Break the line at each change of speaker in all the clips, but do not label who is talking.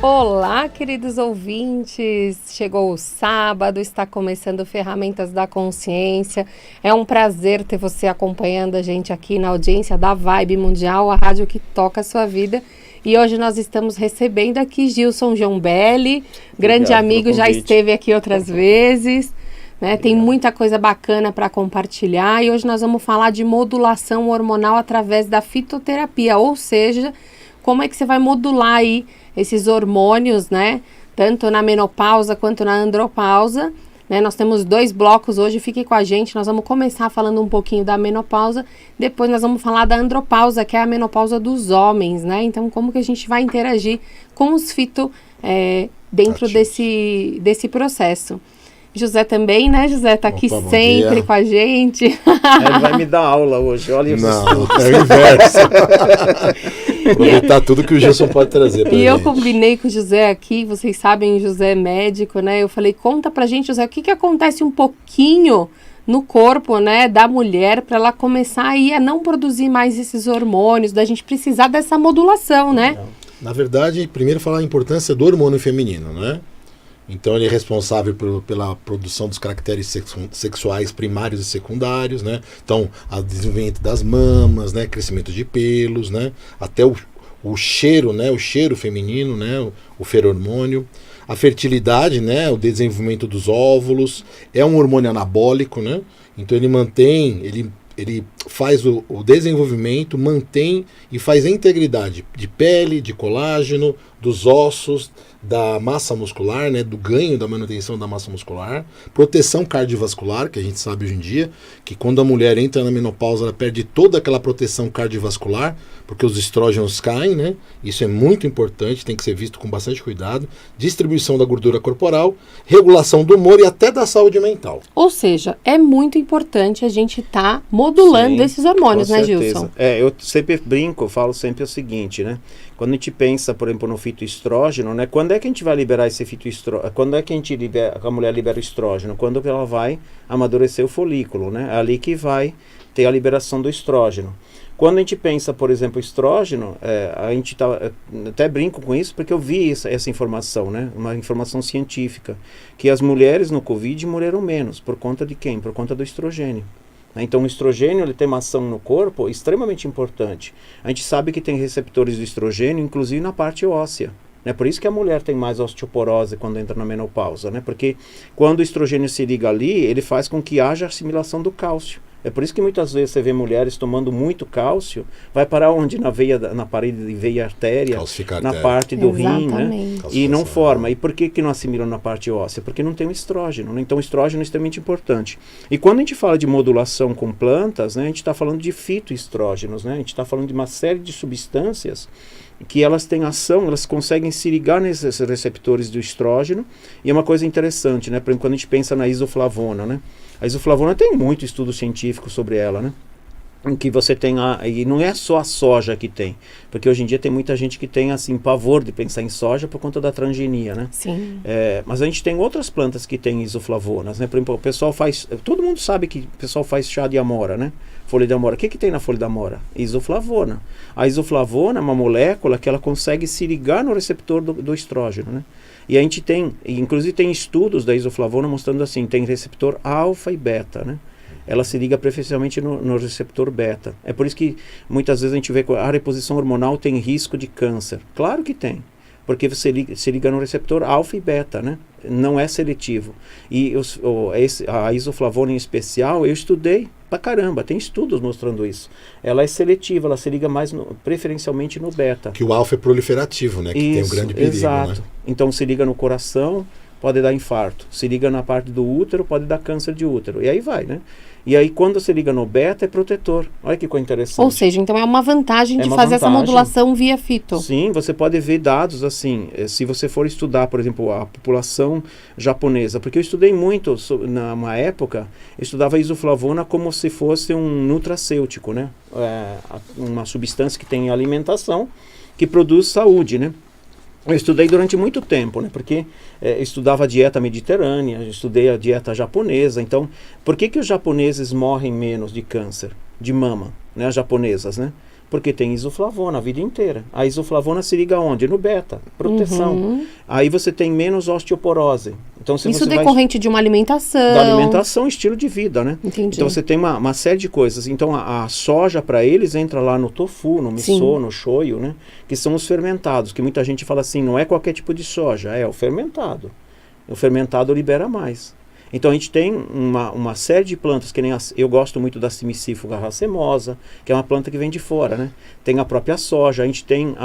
Olá, queridos ouvintes! Chegou o sábado, está começando Ferramentas da Consciência. É um prazer ter você acompanhando a gente aqui na audiência da Vibe Mundial, a rádio que toca a sua vida. E hoje nós estamos recebendo aqui Gilson Giombelli, grande amigo, já esteve aqui outras vezes. Né? Tem muita coisa bacana para compartilhar e hoje nós vamos falar de modulação hormonal através da fitoterapia, ou seja, como é que você vai modular aí esses hormônios, né? Tanto na menopausa quanto na andropausa, né? Nós temos 2 blocos hoje, fique com a gente, nós vamos começar falando um pouquinho da menopausa, depois nós vamos falar da andropausa, que é a menopausa dos homens, né? Então, como que a gente vai interagir com os fito dentro desse processo. José também, né, José? Tá aqui sempre com a gente.
Ele vai me dar aula hoje, olha isso.
Não, é o inverso. Aproveitar tudo que o Gilson pode trazer pra gente.
E eu combinei com o José aqui, vocês sabem, o José é médico, né? Eu falei, conta pra gente, José, o que acontece um pouquinho no corpo, né, da mulher para ela começar aí a não produzir mais esses hormônios, da gente precisar dessa modulação, né?
Na verdade, primeiro falar a importância do hormônio feminino, né? Então ele é responsável pela produção dos caracteres sexuais primários e secundários, né? Então, o desenvolvimento das mamas, né? Crescimento de pelos, né? Até o cheiro, né? O cheiro feminino, né? O feromônio. A fertilidade, né? O desenvolvimento dos óvulos. É um hormônio anabólico, né? Então ele mantém, ele faz o desenvolvimento, mantém e faz a integridade de pele, de colágeno, dos ossos, da massa muscular, né, do ganho da manutenção da massa muscular, proteção cardiovascular, que a gente sabe hoje em dia, que quando a mulher entra na menopausa, ela perde toda aquela proteção cardiovascular, porque os estrógenos caem, né? Isso é muito importante, tem que ser visto com bastante cuidado. Distribuição da gordura corporal, regulação do humor e até da saúde mental.
Ou seja, é muito importante a gente estar modulando esses hormônios, né, Gilson?
Eu sempre brinco, eu falo sempre o seguinte, né? Quando a gente pensa, por exemplo, no fitoestrógeno, né? Quando é que a gente vai liberar esse fitoestrógeno? Quando é que a mulher libera o estrógeno? Quando ela vai amadurecer o folículo, né? É ali que vai ter a liberação do estrógeno. Quando a gente pensa, por exemplo, estrógeno, a gente até brinco com isso porque eu vi essa informação, né? Uma informação científica, que as mulheres no Covid morreram menos. Por conta de quem? Por conta do estrogênio. Então o estrogênio ele tem uma ação no corpo extremamente importante. A gente sabe que tem receptores do estrogênio, inclusive na parte óssea. É por isso que a mulher tem mais osteoporose quando entra na menopausa, né? Porque quando o estrogênio se liga ali, ele faz com que haja assimilação do cálcio. É por isso que muitas vezes você vê mulheres tomando muito cálcio, vai para onde? Na parede de veia artéria, na parte do rim, né? E não forma. E por que não assimilam na parte óssea? Porque não tem o estrógeno, né? Então o estrógeno é extremamente importante. E quando a gente fala de modulação com plantas, né, a gente está falando de fitoestrógenos, né? A gente está falando de uma série de substâncias que elas têm ação, elas conseguem se ligar nesses receptores do estrógeno. E é uma coisa interessante, né? Por exemplo, quando a gente pensa na isoflavona, né? A isoflavona tem muito estudo científico sobre ela, né? Em que você tem e não é só a soja que tem, porque hoje em dia tem muita gente que tem assim pavor de pensar em soja por conta da transgenia, né?
Sim.
Mas a gente tem outras plantas que têm isoflavonas, né? Por exemplo, o pessoal faz, todo mundo sabe que o pessoal faz chá de amora, né? Folha de amora. O que tem na folha de amora? Isoflavona. A isoflavona é uma molécula que ela consegue se ligar no receptor do estrógeno, né? E a gente tem, inclusive tem estudos da isoflavona mostrando assim, tem receptor alfa e beta, né? Ela se liga preferencialmente no receptor beta. É por isso que muitas vezes a gente vê que a reposição hormonal tem risco de câncer. Claro que tem, porque você se liga no receptor alfa e beta, né? Não é seletivo. E a isoflavona em especial, eu estudei pra caramba, tem estudos mostrando isso. Ela é seletiva, ela se liga mais preferencialmente no beta.
Que o alfa é proliferativo, né? Que
isso,
tem um grande perigo,
exato.
Né?
Então se liga no coração, pode dar infarto. Se liga na parte do útero, pode dar câncer de útero. E aí vai, né? E aí quando se liga no beta é protetor. Olha que coisa interessante.
Ou seja, então é uma vantagem de fazer essa modulação via fito.
Sim, você pode ver dados assim, se você for estudar, por exemplo, a população japonesa, porque eu estudei muito, numa época, eu estudava a isoflavona como se fosse um nutracêutico, né? Uma substância que tem em alimentação, que produz saúde, né? Eu estudei durante muito tempo, né? Porque estudava a dieta mediterrânea, estudei a dieta japonesa. Então, por que os japoneses morrem menos de câncer de mama, né? As japonesas, né? Porque tem isoflavona a vida inteira. A isoflavona se liga onde? No beta, proteção. Aí você tem menos osteoporose. Então, se
Isso
você
decorrente de uma alimentação.
Da alimentação, estilo de vida, né?
Entendi.
Então você tem uma série de coisas. Então a soja para eles entra lá no tofu, no miso,
Sim.
no shoyu, né? Que são os fermentados, que muita gente fala assim, não é qualquer tipo de soja, é o fermentado. O fermentado libera mais. Então a gente tem uma série de plantas, que nem eu gosto muito da Simicífuga racemosa, que é uma planta que vem de fora, né? Tem a própria soja, a gente tem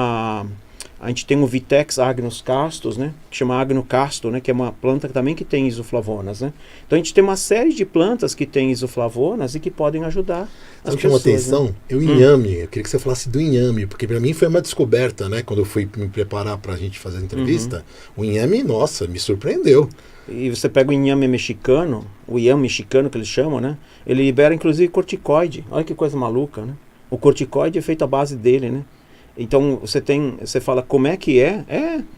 o Vitex agnus castus, né? Que chama agnocasto, né? Que é uma planta também que tem isoflavonas, né? Então a gente tem uma série de plantas que tem isoflavonas e que podem ajudar as
Sabe o que chama
pessoas.
atenção?
Né?
O inhame. Eu queria que você falasse do inhame, porque para mim foi uma descoberta, né? Quando eu fui me preparar para a gente fazer a entrevista, o inhame, nossa, me surpreendeu.
E você pega o inhame mexicano, o inhame mexicano que eles chamam, né? Ele libera inclusive corticoide. Olha que coisa maluca, né? O corticoide é feito à base dele, né? Então você fala como é que é?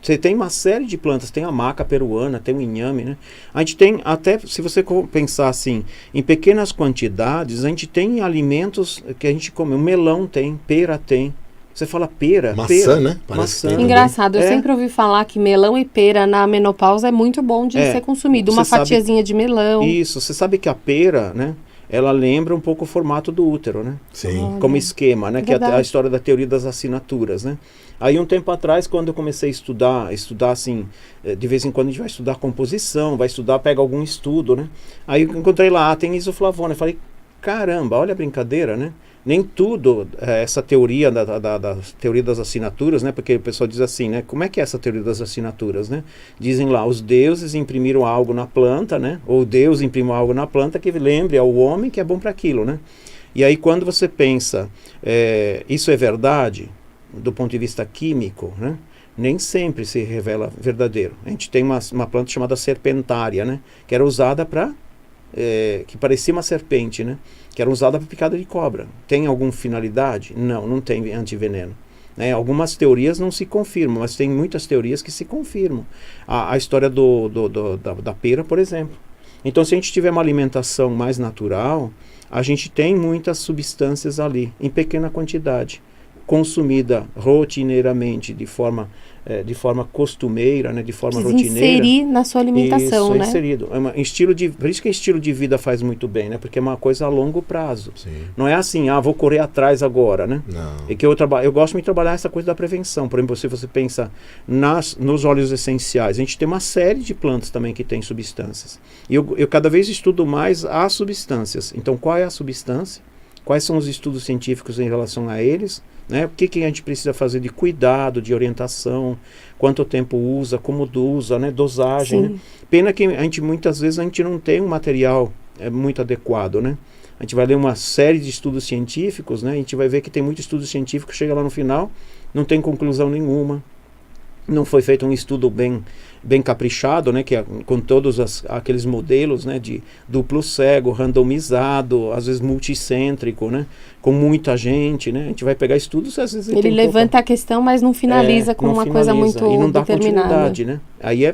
Você tem uma série de plantas, tem a maca peruana, tem o inhame, né? A gente tem até, se você pensar assim, em pequenas quantidades, a gente tem alimentos que a gente come, o melão tem, pera tem. Você fala pera,
Maçã,
pera,
né? Parece
maçã.
que tem
Engraçado, eu
É.
sempre ouvi falar que melão e pera na menopausa é muito bom de ser consumido. Uma
Você sabe-
fatiazinha de melão.
Isso, você sabe que a pera, né? Ela lembra um pouco o formato do útero, né?
Sim.
Como esquema, né? Que é a
Verdade.
história da teoria das assinaturas, né? Aí um tempo atrás, quando eu comecei a estudar assim, de vez em quando a gente vai estudar composição, pega algum estudo, né? Aí eu encontrei lá, tem isoflavona. Eu falei, caramba, olha a brincadeira, né? Nem tudo, essa teoria da teoria das assinaturas, né? Porque o pessoal diz assim, né? Como é que é essa teoria das assinaturas, né? Dizem lá, os deuses imprimiram algo na planta, né? Ou Deus imprimiu algo na planta que lembre ao homem que é bom para aquilo, né? E aí quando você pensa, isso é verdade, do ponto de vista químico, né? Nem sempre se revela verdadeiro. A gente tem uma planta chamada serpentária, né? Que era usada para... que parecia uma serpente, né? Que era usada para picada de cobra. Tem alguma finalidade? Não, não tem antiveneno. Né? Algumas teorias não se confirmam, mas tem muitas teorias que se confirmam. A história da pera, por exemplo. Então, se a gente tiver uma alimentação mais natural, a gente tem muitas substâncias ali, em pequena quantidade, consumida rotineiramente, de forma costumeira, né, de forma rotineira.
Inserir na sua alimentação,
Isso,
né?
inserido. Por isso que estilo de vida faz muito bem, né? Porque é uma coisa a longo prazo.
Sim.
Não é assim, vou correr atrás agora, né?
Não.
É que eu gosto muito de trabalhar essa coisa da prevenção. Por exemplo, se você pensa nos óleos essenciais, a gente tem uma série de plantas também que tem substâncias. E eu cada vez estudo mais as substâncias. Então, qual é a substância? Quais são os estudos científicos em relação a eles? Né? O que a gente precisa fazer de cuidado, de orientação, quanto tempo usa, como usa, né? Dosagem. Né? Pena que muitas vezes a gente não tem um material muito adequado, né? A gente vai ler uma série de estudos científicos, né? A gente vai ver que tem muito estudo científico, chega lá no final, não tem conclusão nenhuma. Não foi feito um estudo bem caprichado, né, que com todos aqueles modelos, né, de duplo cego, randomizado, às vezes multicêntrico, né, com muita gente, né, a gente vai pegar estudos, às vezes
Ele levanta a questão, mas não finaliza com uma coisa muito
e não dá
determinada.
continuidade, né? Aí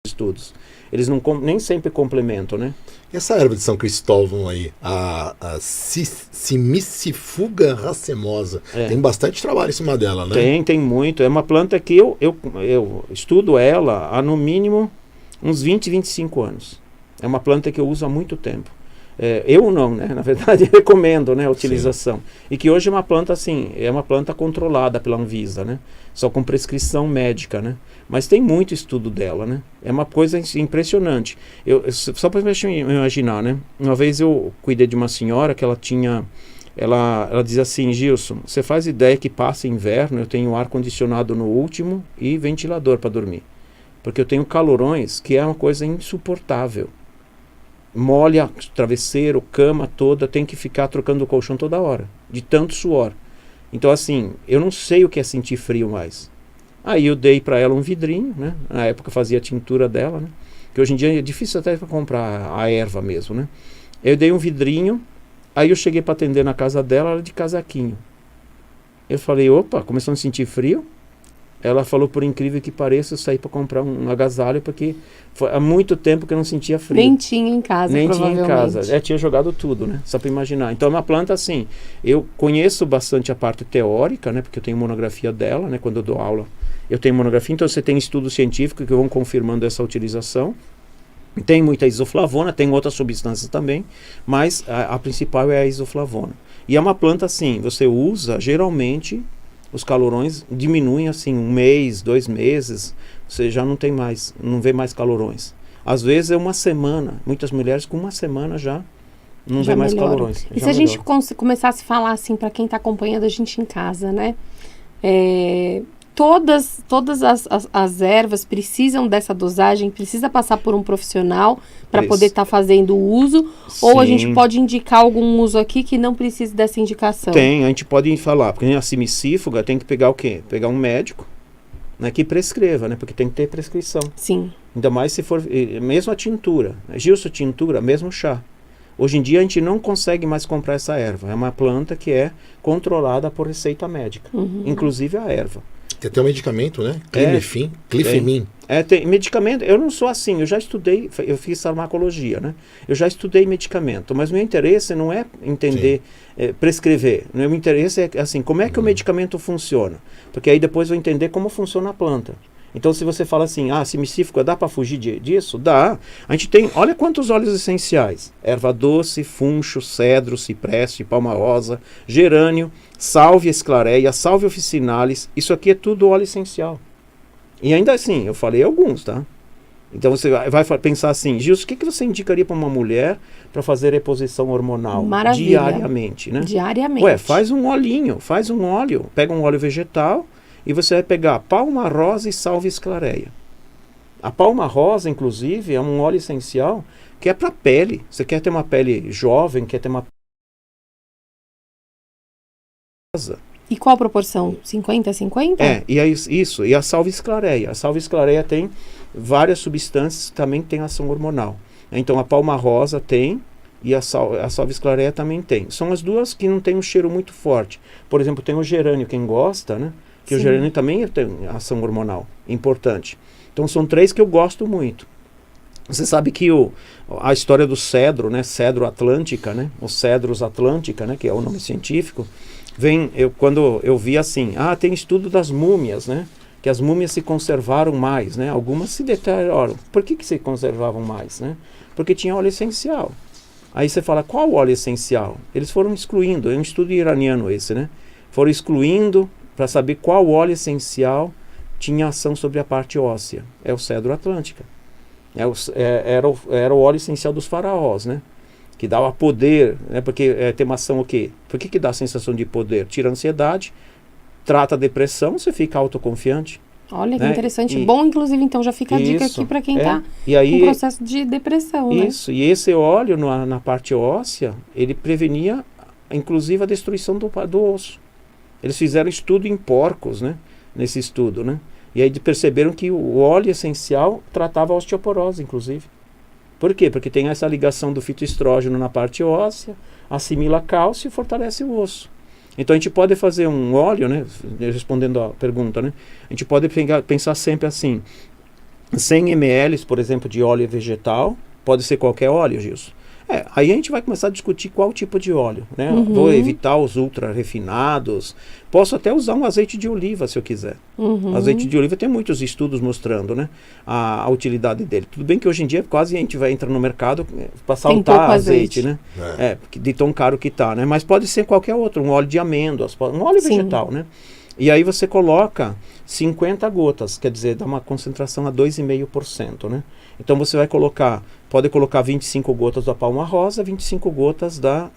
estudos. Eles nem sempre complementam, né?
E essa erva de São Cristóvão aí, a Simicifuga racemosa, tem bastante trabalho em cima dela, né?
Tem muito. É uma planta que eu estudo ela há no mínimo uns 20, 25 anos. É uma planta que eu uso há muito tempo. Eu não, né? Na verdade, recomendo, né, a utilização. Sim. E que hoje é uma planta assim, é uma planta controlada pela Anvisa, né? Só com prescrição médica, né? Mas tem muito estudo dela, né? É uma coisa impressionante. Só para imaginar, né? Uma vez eu cuidei de uma senhora que ela dizia assim, Gilson, você faz ideia que passa inverno, eu tenho ar-condicionado no último e ventilador para dormir. Porque eu tenho calorões que é uma coisa insuportável. Molha travesseiro, cama toda, tem que ficar trocando o colchão toda hora, de tanto suor. Então assim, eu não sei o que é sentir frio mais. Aí eu dei para ela um vidrinho, né? Na época eu fazia a tintura dela, né? Que hoje em dia é difícil até para comprar a erva mesmo, né? Eu dei um vidrinho, aí eu cheguei para atender na casa dela, ela de casaquinho. Eu falei, opa, começou a sentir frio? Ela falou, por incrível que pareça, eu saí para comprar um agasalho, porque há muito tempo que eu não sentia frio.
Nem tinha em casa,
Nem tinha em
provavelmente.
casa. Tinha jogado tudo, né? Só para imaginar. Então é uma planta assim, eu conheço bastante a parte teórica, né? Porque eu tenho monografia dela, né? Quando eu dou aula, eu tenho monografia, então você tem estudos científicos que vão confirmando essa utilização. Tem muita isoflavona, tem outras substâncias também, mas a principal é a isoflavona. E é uma planta assim, você usa, geralmente, os calorões diminuem assim, 1 mês, 2 meses, você já não tem mais, não vê mais calorões. Às vezes é 1 semana, muitas mulheres com 1 semana já não vê mais
melhora.
calorões.
E se a gente começasse a falar assim, para quem está acompanhando a gente em casa, né? Todas as ervas precisam dessa dosagem, precisa passar por um profissional para poder estar fazendo o uso, ou a gente pode indicar algum uso aqui que não precise dessa indicação?
Tem, a gente pode falar, porque a simicífuga tem que pegar o quê? Pegar um médico, né, que prescreva, né, porque tem que ter prescrição.
Sim.
Ainda mais se for, mesmo a tintura, Gilson, tintura, mesmo chá. Hoje em dia a gente não consegue mais comprar essa erva, é uma planta que é controlada por receita médica, inclusive a erva.
Tem até um medicamento, né? Clifemin.
Tem medicamento. Eu não sou assim, eu já estudei, eu fiz farmacologia, né? Eu já estudei medicamento, mas meu interesse não é entender, prescrever. Meu interesse é assim, como é que o medicamento funciona? Porque aí depois eu vou entender como funciona a planta. Então, se você fala assim, simicífuga, dá para fugir disso? Dá. A gente tem, olha quantos óleos essenciais. Erva doce, funcho, cedro, cipreste, palma rosa, gerânio, sálvia esclareia, sálvia officinalis. Isso aqui é tudo óleo essencial. E ainda assim, eu falei alguns, tá? Então, você vai pensar assim, Gilson, o que você indicaria para uma mulher para fazer reposição hormonal?
Maravilha.
Diariamente, né?
Diariamente.
Faz um olhinho, faz um óleo. Pega um óleo vegetal, e você vai pegar palma rosa e sálvia esclareia. A palma rosa, inclusive, é um óleo essencial que é para pele. Você quer ter uma pele jovem, quer ter uma
E qual a proporção? 50-50?
E é isso. E a sálvia esclareia. A sálvia esclareia tem várias substâncias que também tem ação hormonal. Então a palma rosa tem e a sálvia esclareia também tem. São as duas que não tem um cheiro muito forte. Por exemplo, tem o gerânio, quem gosta, né? Que Sim. O gerânio também tem ação hormonal importante. Então são 3 que eu gosto muito. Você sabe que a história do cedro, né? Cedro atlântica, né? Os cedros atlântica, né? Que é o nome científico. Quando eu vi assim, tem estudo das múmias, né? Que as múmias se conservaram mais, né? Algumas se deterioraram. Por que se conservavam mais, né? Porque tinha óleo essencial. Aí você fala, qual óleo essencial? Eles foram excluindo, é um estudo iraniano esse, né? Foram excluindo para saber qual óleo essencial tinha ação sobre a parte óssea. É o cedro atlântica. Era o óleo essencial dos faraós, né? Que dava poder, né? Porque tem uma ação o quê? Por que dá a sensação de poder? Tira a ansiedade, trata a depressão, você fica autoconfiante.
Olha que interessante. Bom, inclusive, então já fica a dica aqui para quem está com processo de depressão.
Isso, né? E esse óleo na parte óssea, ele prevenia, inclusive, a destruição do osso. Eles fizeram estudo em porcos, né? Nesse estudo, né? E aí perceberam que o óleo essencial tratava a osteoporose, inclusive. Por quê? Porque tem essa ligação do fitoestrógeno na parte óssea, assimila cálcio e fortalece o osso. Então a gente pode fazer um óleo, né? Respondendo à pergunta, né? A gente pode pensar sempre assim, 100 ml, por exemplo, de óleo vegetal, pode ser qualquer óleo, Gilson. Aí a gente vai começar a discutir qual tipo de óleo, né? Vou evitar os ultra refinados. Posso até usar um azeite de oliva se eu quiser. Azeite de oliva tem muitos estudos mostrando, né, a utilidade dele. Tudo bem que hoje em dia quase a gente vai entrar no mercado para saltar azeite, né? De tão caro que tá, né? Mas pode ser qualquer outro, um óleo de amêndoas, um óleo vegetal, né? E aí você coloca 50 gotas, quer dizer, dá uma concentração a 2,5%, né? Então você vai pode colocar 25 gotas da palma rosa, 25 gotas da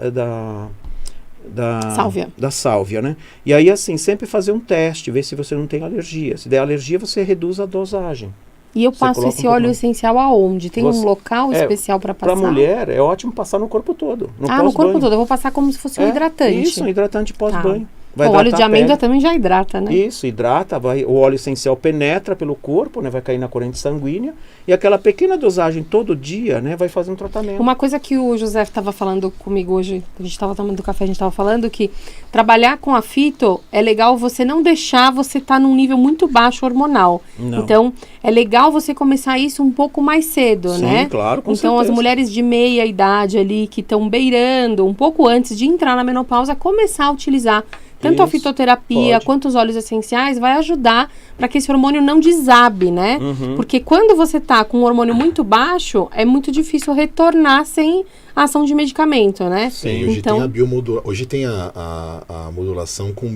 sálvia, né? E aí assim, sempre fazer um teste, ver se você não tem alergia. Se der alergia, você reduz a dosagem.
E eu passo esse óleo essencial aonde? Tem um local especial para passar?
Para mulher, é ótimo passar no corpo todo.
No corpo todo. Eu vou passar como se fosse um hidratante.
Isso, um hidratante pós-banho. vai
O óleo
hidratar
de
a pele.
amêndoa também já hidrata, né?
Isso, hidrata, o óleo essencial penetra pelo corpo, né, vai cair na corrente sanguínea, e aquela pequena dosagem todo dia, né, vai fazer um tratamento.
Uma coisa que o José estava falando comigo hoje, a gente estava tomando café, a gente estava falando que trabalhar com a fito é legal você não deixar você estar num nível muito baixo hormonal.
Não.
Então, é legal você começar isso um pouco mais cedo,
Sim,
né?
claro, com
Então, as
certeza.
mulheres de meia idade ali, que estão beirando, um pouco antes de entrar na menopausa, começar a utilizar tanto a
Isso,
fitoterapia
pode.
quanto os óleos essenciais, vai ajudar para que esse hormônio não desabe, né?
Uhum.
Porque quando você tá com um hormônio muito baixo, é muito difícil retornar sem a ação de medicamento, né?
Sim.
E hoje
Então-
tem a biomodulação. Hoje tem a modulação com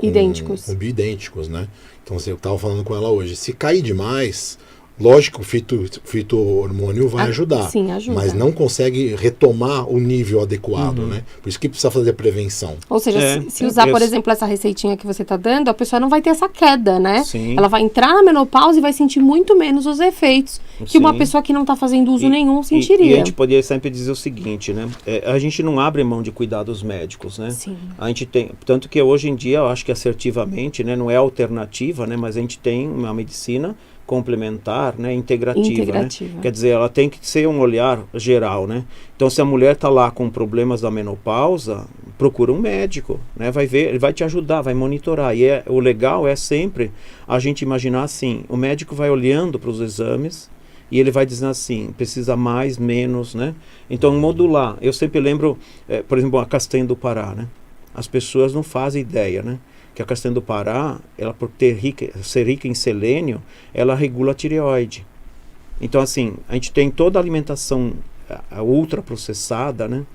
Idênticos.
Com bioidênticos, né? Então, eu estava falando com ela hoje. Se cair demais, lógico, o fito-hormônio vai ajudar.
Sim, ajuda.
Mas não consegue retomar o nível adequado, né? Por isso que precisa fazer prevenção.
Ou seja,
É,
se usar,
eu-
por exemplo, essa receitinha que você tá dando, a pessoa não vai ter essa queda, né?
Sim.
Ela vai entrar na menopausa e vai sentir muito menos os efeitos que uma
Sim.
pessoa que não tá fazendo uso
E-
nenhum
E
sentiria.
a gente poderia sempre dizer o seguinte, né? A gente não abre mão de cuidados médicos, né?
Sim.
A gente tem, tanto que hoje em dia, eu acho que assertivamente, né, não é alternativa, né, mas a gente tem uma medicina complementar, né, integrativa,
Integrativa.
né? Quer dizer, ela tem que ser um olhar geral, né? Então, se a mulher está lá com problemas da menopausa, procura um médico, né? Vai ver, ele vai te ajudar, vai monitorar. E o legal é sempre a gente imaginar assim, o médico vai olhando para os exames e ele vai dizendo assim, precisa mais, menos, né? Então, modular. Eu sempre lembro, por exemplo, a castanha do Pará, né? As pessoas não fazem ideia, né? Que a castanha do Pará, ela por ser rica em selênio, ela regula a tireoide. Então, assim, a gente tem toda a alimentação ultraprocessada, né?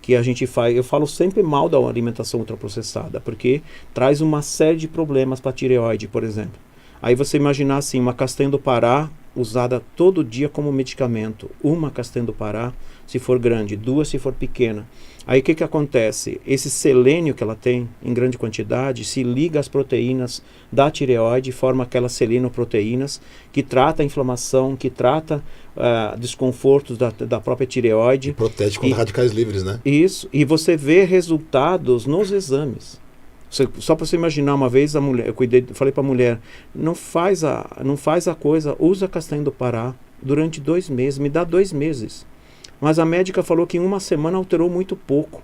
Que a gente faz, eu falo sempre mal da alimentação ultraprocessada, porque traz uma série de problemas para a tireoide, por exemplo. Aí você imaginar assim, uma castanha do Pará usada todo dia como medicamento. Uma castanha do Pará, se for grande, 2 se for pequena. Aí o que acontece? Esse selênio que ela tem em grande quantidade se liga às proteínas da tireoide e forma aquelas selenoproteínas que trata a inflamação, que trata desconfortos da própria tireoide.
Protege contra radicais livres, né?
Isso, e você vê resultados nos exames. Só para você imaginar, uma vez a mulher, falei para a mulher, não faz a coisa, usa a castanha do Pará durante 2 meses, me dá 2 meses. Mas a médica falou que em 1 semana alterou muito pouco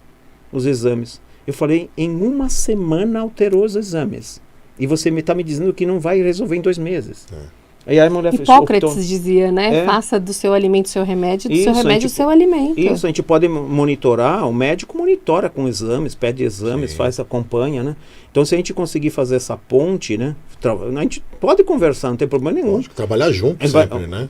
os exames. Eu falei, em 1 semana alterou os exames. E você está me dizendo que não vai resolver em 2 meses. Aí a mulher
Hipócrates dizia, né?
É.
Faça do seu alimento o seu remédio, do
Isso,
seu
a
remédio o
gente-
seu alimento.
Isso, a gente pode monitorar, o médico monitora com exames, pede exames,
Sim.
acompanha, né? Então, se a gente conseguir fazer essa ponte, né? A gente pode conversar, não tem problema nenhum.
Lógico, trabalhar junto
Ele vai-
sempre, né?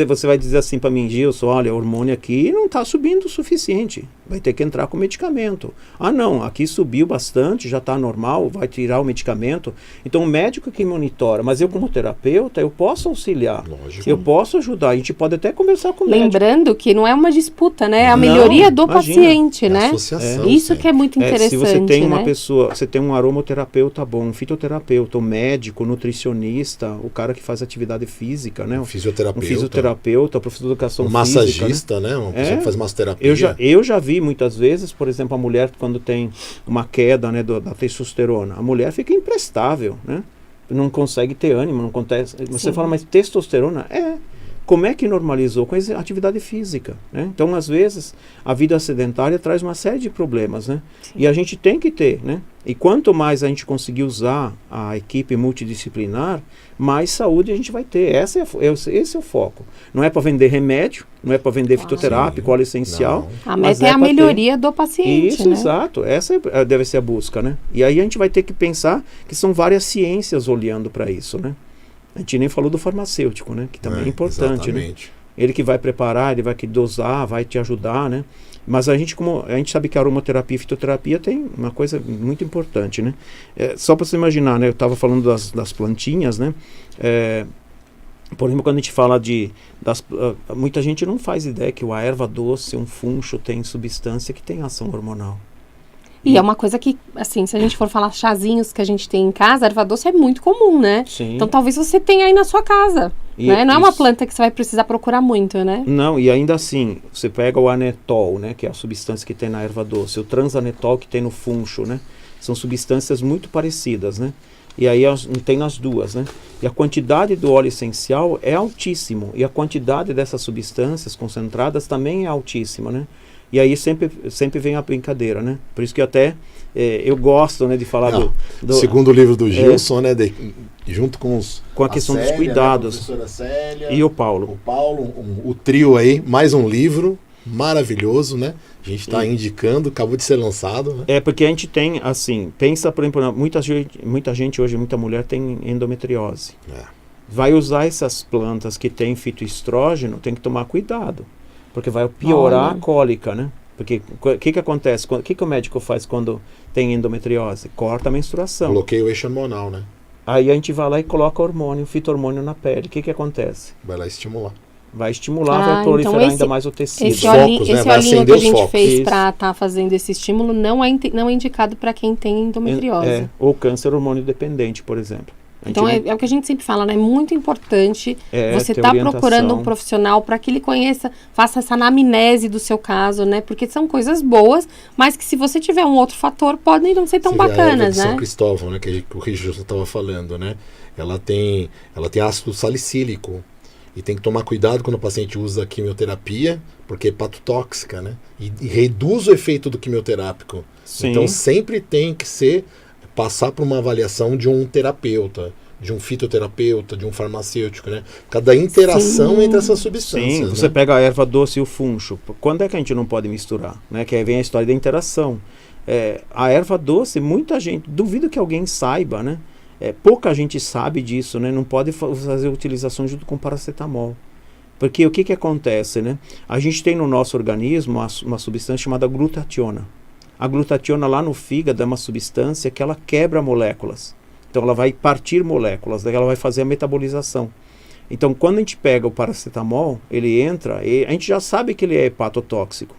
Você vai dizer assim para mim, Gilson, olha, o hormônio aqui não está subindo o suficiente, vai ter que entrar com medicamento. Ah, não, aqui subiu bastante, já está normal, vai tirar o medicamento. Então, o médico que monitora, mas eu como terapeuta, eu posso auxiliar,
Lógico.
eu posso ajudar, a gente pode até conversar com o médico.
Lembrando que não é uma disputa, né? É a
Não,
melhoria do
imagina.
paciente,
É
né?
associação,
Isso
sim.
que é muito interessante,
Se você tem uma
né?
pessoa, você tem um aromaterapeuta bom, um fitoterapeuta, um médico, um nutricionista, o cara que faz atividade física, né?
Um fisioterapeuta.
Um fisioterapeuta, professor de educação
Um
física,
massagista, né? Uma pessoa que faz massoterapia.
Eu já vi muitas vezes, por exemplo, a mulher quando tem uma queda, né, da testosterona, a mulher fica imprestável, né? Não consegue ter ânimo, não acontece. Você
Sim.
fala, mas testosterona? Como é que normalizou? Com a atividade física, né? Então, às vezes, a vida sedentária traz uma série de problemas, né? E a gente tem que ter, né? E quanto mais a gente conseguir usar a equipe multidisciplinar, mais saúde a gente vai ter. Esse é o foco. Não é para vender remédio, não é para vender fitoterápico, óleo essencial.
Não.
A
mas
meta é a
pra ter-
melhoria do paciente,
Isso,
né?
exato. Essa deve ser a busca, né? E aí a gente vai ter que pensar que são várias ciências olhando para isso, né? A gente nem falou do farmacêutico, né? Que também é importante, né?
Exatamente.
Ele que vai preparar, ele vai que dosar, vai te ajudar, né? Mas a gente sabe que a aromaterapia e fitoterapia tem uma coisa muito importante, né? Só para você imaginar, né? Eu estava falando das plantinhas, né? Por exemplo, quando a gente fala muita gente não faz ideia que a erva doce, um funcho, tem substância que tem ação hormonal.
E é uma coisa que, assim, se a gente for falar chazinhos que a gente tem em casa, a erva doce é muito comum, né?
Sim.
Então talvez você tenha aí na sua casa,
E
né? Não é uma
isso.
planta que você vai precisar procurar muito, né?
Não, e ainda assim, você pega o anetol, né, que é a substância que tem na erva doce, o transanetol que tem no funcho, né? São substâncias muito parecidas, né? E aí tem nas duas, né? E a quantidade do óleo essencial é altíssimo. E a quantidade dessas substâncias concentradas também é altíssima, né? E aí sempre vem a brincadeira, né? Por isso que até eu gosto, né, de falar do
segundo livro do Gilson, né? Junto com
a questão
Célia,
dos cuidados.
Né, a professora Célia,
e o Paulo.
O trio aí, mais um livro maravilhoso, né? A gente está indicando, acabou de ser lançado, né?
Porque a gente tem, assim, pensa, por exemplo, muita gente hoje, muita mulher tem endometriose. Vai usar essas plantas que tem fitoestrógeno, tem que tomar cuidado, porque vai piorar a cólica, né? Porque o que acontece? O que o médico faz quando tem endometriose? Corta a menstruação.
Bloqueia o eixo hormonal, né?
Aí a gente vai lá e coloca hormônio, fito-hormônio na pele. O que acontece?
Vai lá estimular.
Vai estimular, vai proliferar ainda mais o tecido.
Esse olhinho que a gente fez para estar fazendo esse estímulo não é indicado para quem tem endometriose.
Ou câncer hormônio dependente, por exemplo.
Então é o que a gente sempre fala, né? É muito importante você estar procurando um profissional para que ele conheça, faça essa anamnese do seu caso, né? Porque são coisas boas, mas que se você tiver um outro fator, podem não ser tão bacanas, né?
São Cristóvão, né? Que o Richard estava falando, né? Ela tem ácido salicílico. E tem que tomar cuidado quando o paciente usa quimioterapia, porque é hepatotóxica, né? E reduz o efeito do quimioterápico. Sim. Então sempre tem que passar por uma avaliação de um terapeuta, de um fitoterapeuta, de um farmacêutico, né? Cada interação entre essas substâncias.
Sim, você pega a erva doce e o funcho. Quando é que a gente não pode misturar? Né? Que aí vem a história da interação. A erva doce, muita gente, duvido que alguém saiba, né? Pouca gente sabe disso, né? Não pode fazer utilização junto com paracetamol. Porque o que acontece, né? A gente tem no nosso organismo uma substância chamada glutationa. A glutationa lá no fígado é uma substância que ela quebra moléculas. Então ela vai partir moléculas, daí ela vai fazer a metabolização. Então quando a gente pega o paracetamol, ele entra, e a gente já sabe que ele é hepatotóxico.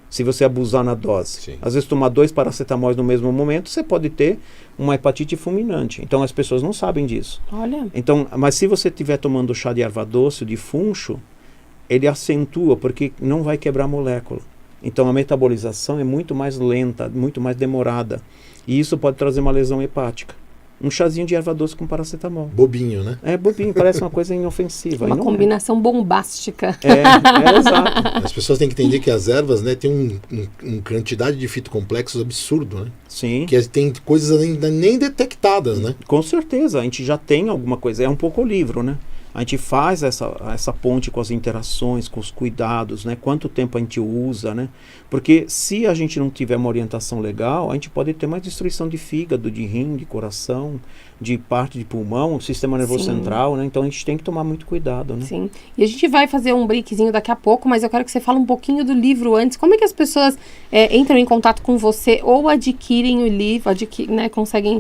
Se você abusar na dose. Sim. Às vezes tomar 2 paracetamóis no mesmo momento, você pode ter uma hepatite fulminante. Então as pessoas não sabem disso.
Olha.
Então, mas se você estiver tomando chá de erva doce, de funcho, ele acentua, porque não vai quebrar a molécula. Então a metabolização é muito mais lenta, muito mais demorada. E isso pode trazer uma lesão hepática. Um chazinho de erva doce com paracetamol.
Bobinho, né?
Bobinho, parece uma coisa inofensiva.
Uma combinação bombástica.
Exato.
As pessoas têm que entender que as ervas, né, têm uma quantidade de fitocomplexos absurdo, né?
Sim.
Que tem coisas ainda nem detectadas, né?
Com certeza, a gente já tem alguma coisa, é um pouco o livro, né? A gente faz essa ponte com as interações, com os cuidados, né? Quanto tempo a gente usa, né? Porque se a gente não tiver uma orientação legal, a gente pode ter mais destruição de fígado, de rim, de coração, de parte de pulmão, sistema nervoso central, né? Então a gente tem que tomar muito cuidado, né?
Sim. E a gente vai fazer um breakzinho daqui a pouco, mas eu quero que você fale um pouquinho do livro antes. Como é que as pessoas entram em contato com você ou adquirem o livro, né? Conseguem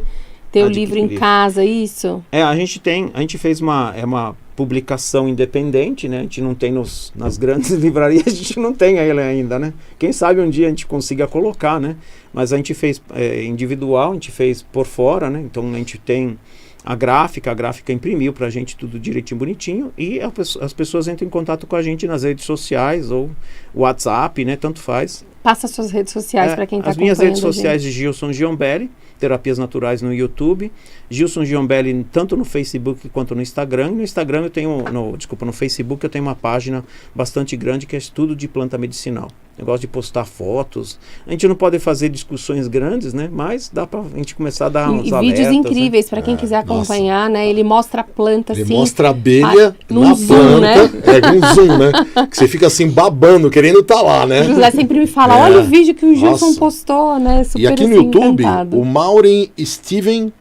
ter o livro em casa, isso?
A gente fez uma publicação independente, né? A gente não tem nas grandes livrarias, a gente não tem ele ainda, né? Quem sabe um dia a gente consiga colocar, né? Mas a gente fez individual, a gente fez por fora, né? Então a gente tem a gráfica imprimiu pra gente tudo direitinho, bonitinho, e as pessoas entram em contato com a gente nas redes sociais ou WhatsApp, né? Tanto faz.
Passa suas redes sociais para quem está acompanhando.
As minhas redes sociais de Gilson Giombelli, Terapias Naturais no YouTube, Gilson Giombelli tanto no Facebook quanto no Instagram. No Instagram eu tenho, no Facebook eu tenho uma página bastante grande que é estudo de planta medicinal. Eu gosto de postar fotos. A gente não pode fazer discussões grandes, né? Mas dá pra gente começar a dar uns alertas.
Vídeos incríveis, né? Para quem quiser acompanhar, né? Ele mostra a planta
Ele
assim.
mostra a abelha na
zoom,
planta.
né?
Com zoom, né? Que você fica assim babando, querendo estar lá, né?
O José sempre me fala, olha o vídeo que o Gilson postou, né? Super
e aqui no
assim,
YouTube,
encantado.
o Maureen Steven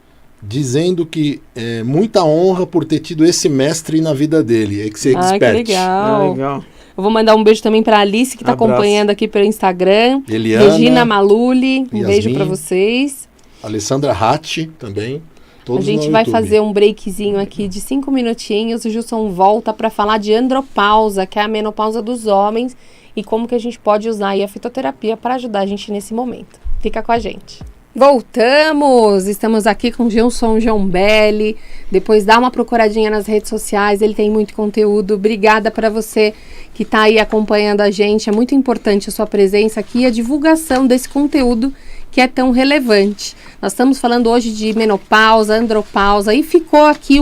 dizendo que é muita honra por ter tido esse mestre na vida dele. Expert.
Que legal.
Legal.
Eu vou mandar um beijo também para Alice, que está acompanhando aqui pelo Instagram.
Eliana,
Regina Maluli, um
Yasmin,
beijo para vocês.
Alessandra Ratti também. Todos
a gente vai fazer um breakzinho aqui de 5 minutinhos. O Gilson volta para falar de andropausa, que é a menopausa dos homens, e como que a gente pode usar aí a fitoterapia para ajudar a gente nesse momento. Fica com a gente. Voltamos! Estamos aqui com Gilson Giombelli. Depois dá uma procuradinha nas redes sociais, ele tem muito conteúdo. Obrigada para você que está aí acompanhando a gente. É muito importante a sua presença aqui e a divulgação desse conteúdo que é tão relevante. Nós estamos falando hoje de menopausa, andropausa, e ficou aqui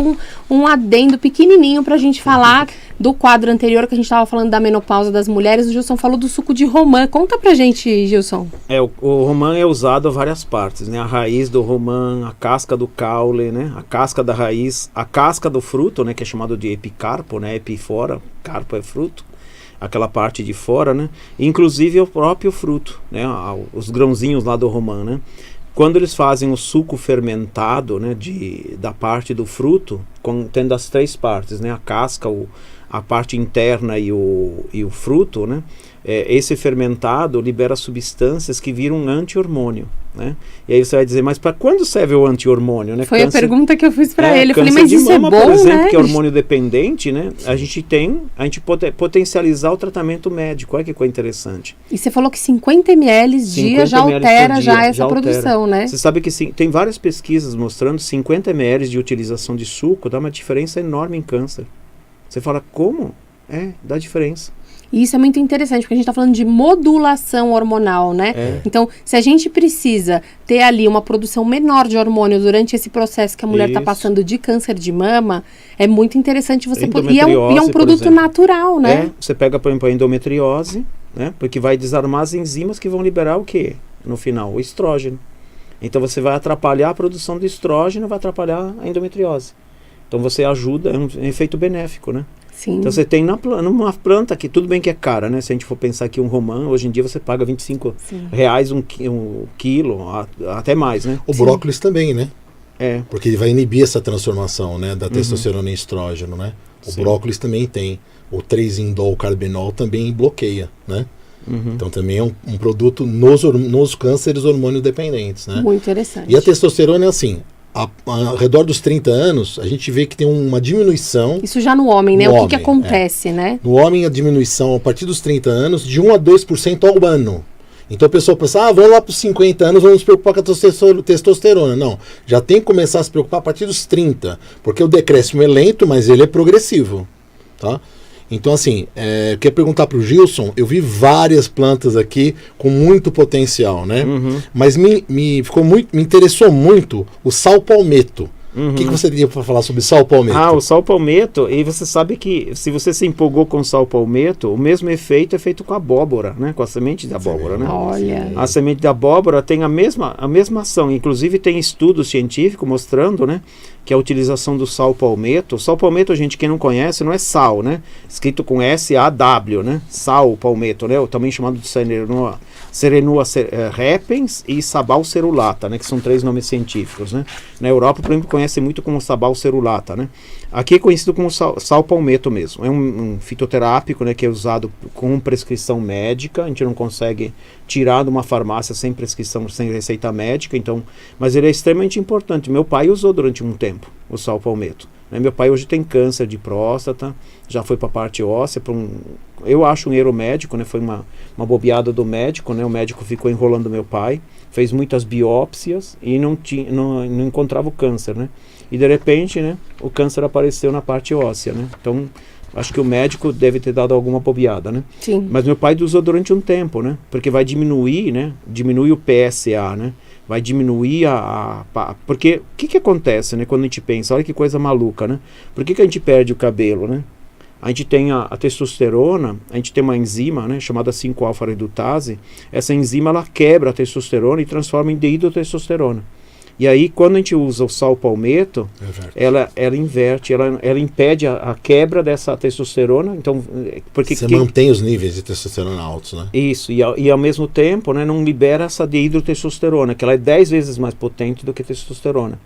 um adendo pequenininho para a gente falar do quadro anterior, que a gente estava falando da menopausa das mulheres. O Gilson falou do suco de romã. Conta pra gente, Gilson.
O romã é usado a várias partes, né? A raiz do romã, a casca do caule, né? A casca da raiz, a casca do fruto, né? Que é chamado de epicarpo, né? Epifora, carpo é fruto. Aquela parte de fora, né? Inclusive o próprio fruto, né? Os grãozinhos lá do romã, né? Quando eles fazem o suco fermentado, né? Da parte do fruto, tendo as três partes, né? A casca, a parte interna e o fruto, né? Esse fermentado libera substâncias que viram um anti-hormônio, né? E aí você vai dizer, mas para quando serve o anti-hormônio, né?
Foi a pergunta que eu fiz para ele. Eu falei,
mas
isso
mama,
é bom,
por exemplo,
né?
que é hormônio dependente, né? A gente potencializar o tratamento médico. Olha que coisa interessante.
E você falou que 50 ml dia já altera essa produção, né?
Você sabe que tem várias pesquisas mostrando 50 ml de utilização de suco dá uma diferença enorme em câncer. Você fala, como? Dá diferença.
E isso é muito interessante, porque a gente está falando de modulação hormonal, né? Então, se a gente precisa ter ali uma produção menor de hormônio durante esse processo que a mulher está passando de câncer de mama, é muito interessante você poder... E é um produto natural, né?
Você pega, por exemplo, a endometriose, né? Porque vai desarmar as enzimas que vão liberar o quê? No final, o estrógeno. Então, você vai atrapalhar a produção do estrógeno, vai atrapalhar a endometriose. Então, você ajuda, é um efeito benéfico, né?
Sim.
Então você tem numa planta que tudo bem que é cara, né? Se a gente for pensar aqui um romã, hoje em dia você paga R$25 um quilo, até mais, né?
O brócolis também, né?
Porque
ele vai inibir essa transformação, né? Da testosterona em estrógeno, né? O brócolis também tem. O 3-indol-carbinol também bloqueia, né? Então também é um produto nos cânceres hormônio dependentes, né?
Muito interessante.
E a testosterona é assim... Ao redor dos 30 anos, a gente vê que tem uma diminuição...
Isso já no homem, né? O que acontece, né?
No homem, a diminuição, a partir dos 30 anos, de 1 a 2% ao ano. Então a pessoa pensa, vamos lá para os 50 anos, vamos nos preocupar com a testosterona. Não, já tem que começar a se preocupar a partir dos 30, porque o decréscimo é lento, mas ele é progressivo, tá? Então, assim, eu queria perguntar para o Gilson, eu vi várias plantas aqui com muito potencial, né? Mas me interessou muito o sal palmetto. O que você teria para falar sobre sal palmetto?
O sal palmetto, e você sabe que se você se empolgou com o sal palmetto, o mesmo efeito é feito com a abóbora, né? Com a semente de abóbora, né?
Olha.
A semente de abóbora tem a mesma ação, inclusive tem estudos científicos mostrando, né? Que a utilização do sal palmetto, gente, quem não conhece, não é sal, né? Escrito com S-A-W, né? Sal palmetto, né? Também chamado de Serenua repens e Sabal cerulata, né? Que são 3 nomes científicos, né? Na Europa, por exemplo, conhece muito como Sabal cerulata, né? Aqui é conhecido como sal palmetto mesmo. É um fitoterápico, né? Que é usado com prescrição médica. A gente não consegue tirar de uma farmácia sem prescrição, sem receita médica. Então, mas ele é extremamente importante. Meu pai usou durante um tempo o sal palmetto. Meu pai hoje tem câncer de próstata, já foi para a parte óssea, eu acho um erro médico, né? Foi uma bobeada do médico, né? O médico ficou enrolando meu pai, fez muitas biópsias e não encontrava o câncer, né? E de repente, né? O câncer apareceu na parte óssea, né? Então, acho que o médico deve ter dado alguma bobeada, né?
Sim.
Mas meu pai usou durante um tempo, né? Porque vai diminuir, né? Diminui o PSA, né? Vai diminuir porque o que acontece, né, quando a gente pensa, olha que coisa maluca, né? Por que a gente perde o cabelo, né? A gente tem a testosterona, a gente tem uma enzima, né, chamada 5-alfa-redutase. Essa enzima, ela quebra a testosterona e transforma em dihidrotestosterona. E aí, quando a gente usa o sal palmetto, ela inverte, ela impede a quebra dessa testosterona. Então, porque
você mantém os níveis de testosterona altos, né?
Isso, e ao mesmo tempo, né, não libera essa dihidrotestosterona, que ela é 10 vezes mais potente do que a testosterona.